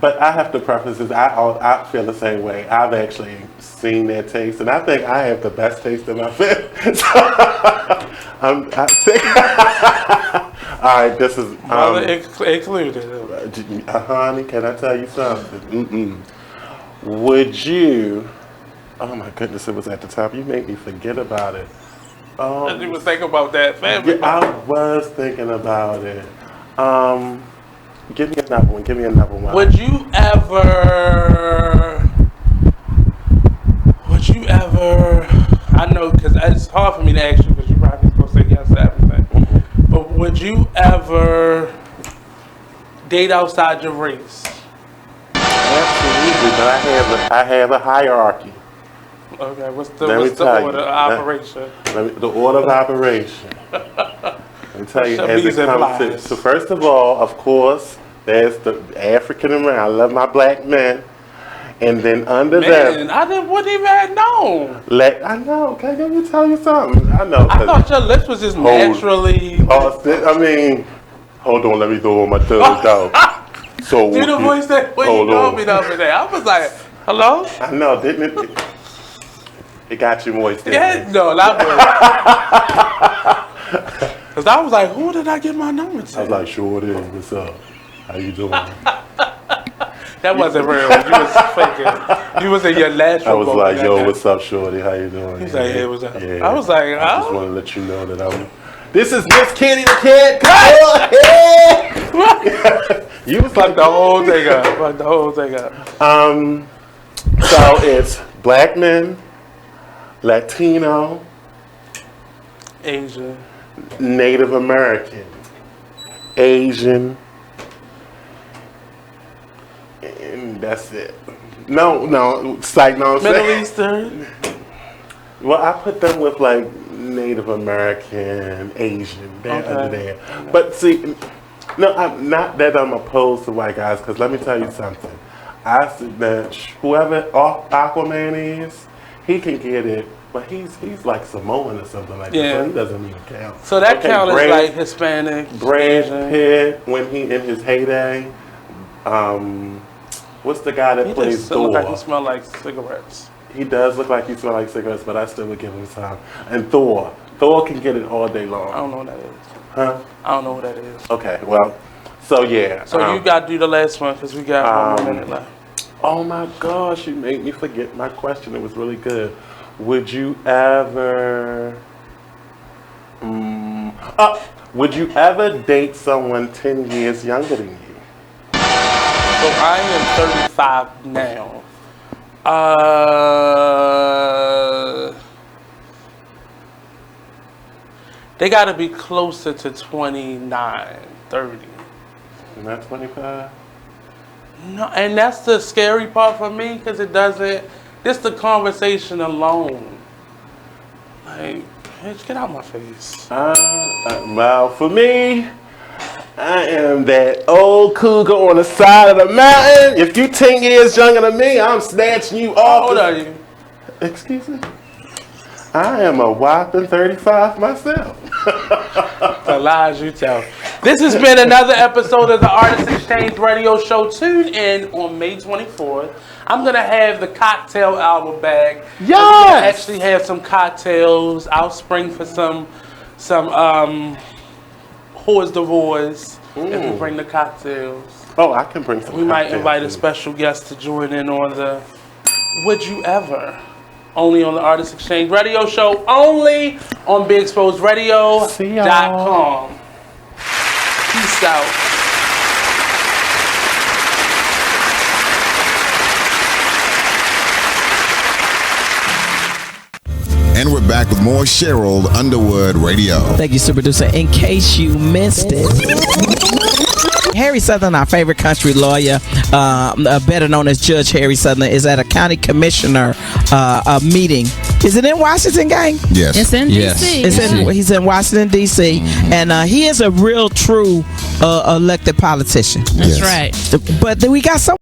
but I have to preface this. I feel the same way. I've actually seen their taste, and I think I have the best taste in my family. All right, this is included. Honey, can I tell you something? Would you? Oh my goodness, it was at the top. You made me forget about it. You was thinking about that family. Yeah, I was thinking about it. Give me another one. Would you ever? I know, because it's hard for me to ask you, because you probably supposed to say yes to everything. But would you ever date outside your race? Absolutely, but I have a hierarchy. Okay, what's the order of operation? The order of operation. Let me tell you, as it comes to, so first of all, of course, there's the African American. I love my black men. And then under that, I wouldn't even have known. I know. Okay, let me tell you something. I know. I thought your lips was just naturally. I mean, hold on. Let me throw on my third dog. So do the voice that when you told me the other day. I was like, hello. I know, didn't it? It got you moist. Yeah, no, not moist. Because I was like, who did I get my number to? I was like, sure it is. What's up? How you doing? That wasn't real. You was faking. You was in your natural. I was like, yo, what's up, shorty? How you doing? He's like, hey, what's up? Yeah. I was like, I just want to let you know that This is Miss Kitty the Kid. Come on, you was Fuck the whole thing up. Fuck the whole thing up. So it's black men, Latino, Asian, Native American, Asian, and that's it. No, it's like no. Middle Eastern. Well, I put them with like Native American, Asian. They're under there. But see, no, I'm not that I'm opposed to white guys. Because let me tell you something. I said that whoever Aquaman is, he can get it. But he's like Samoan or something like that. So he doesn't even count. So that count is like Hispanic. Brad Pitt when he in his heyday. What's the guy that plays Thor? Look like he smell like cigarettes. He does look like he smells like cigarettes, but I still would give him time. And Thor can get it all day long. I don't know what that is. Huh? I don't know what that is. Okay, well, so yeah. So you got to do the last one because we got 1 more minute left. Oh my gosh, you made me forget my question. It was really good. Would you ever? Would you ever date someone 10 years younger than you? So I am 35 now. They got to be closer to 29, 30. Not 25? No, and that's the scary part for me because it doesn't, just the conversation alone. Like, bitch, get out my face. Well, for me, I am that old cougar on the side of the mountain. If you 10 years younger than me, I'm snatching you off. How old are you? Excuse me? I am a whopping 35 myself. The lies you tell. This has been another episode of the Artist Exchange Radio Show. Tune in on May 24th. I'm going to have the cocktail album back. Yes! We're going to actually have some cocktails. I'll spring for some Who's the Voice if we bring the cocktails. Oh, I can bring some We might invite a special guest to join in on the Would You Ever? Only on the Artist Exchange Radio Show. Only on BigExposedRadio.com. Peace out. And we're back with more Cheryl Underwood Radio. Thank you, super producer. In case you missed it, Harry Southern, our favorite country lawyer, better known as Judge Harry Southern, is at a county commissioner meeting. Is it in Washington, gang? Yes. It's in D.C. He's in Washington, D.C. And he is a real, true elected politician. That's right. But then we got some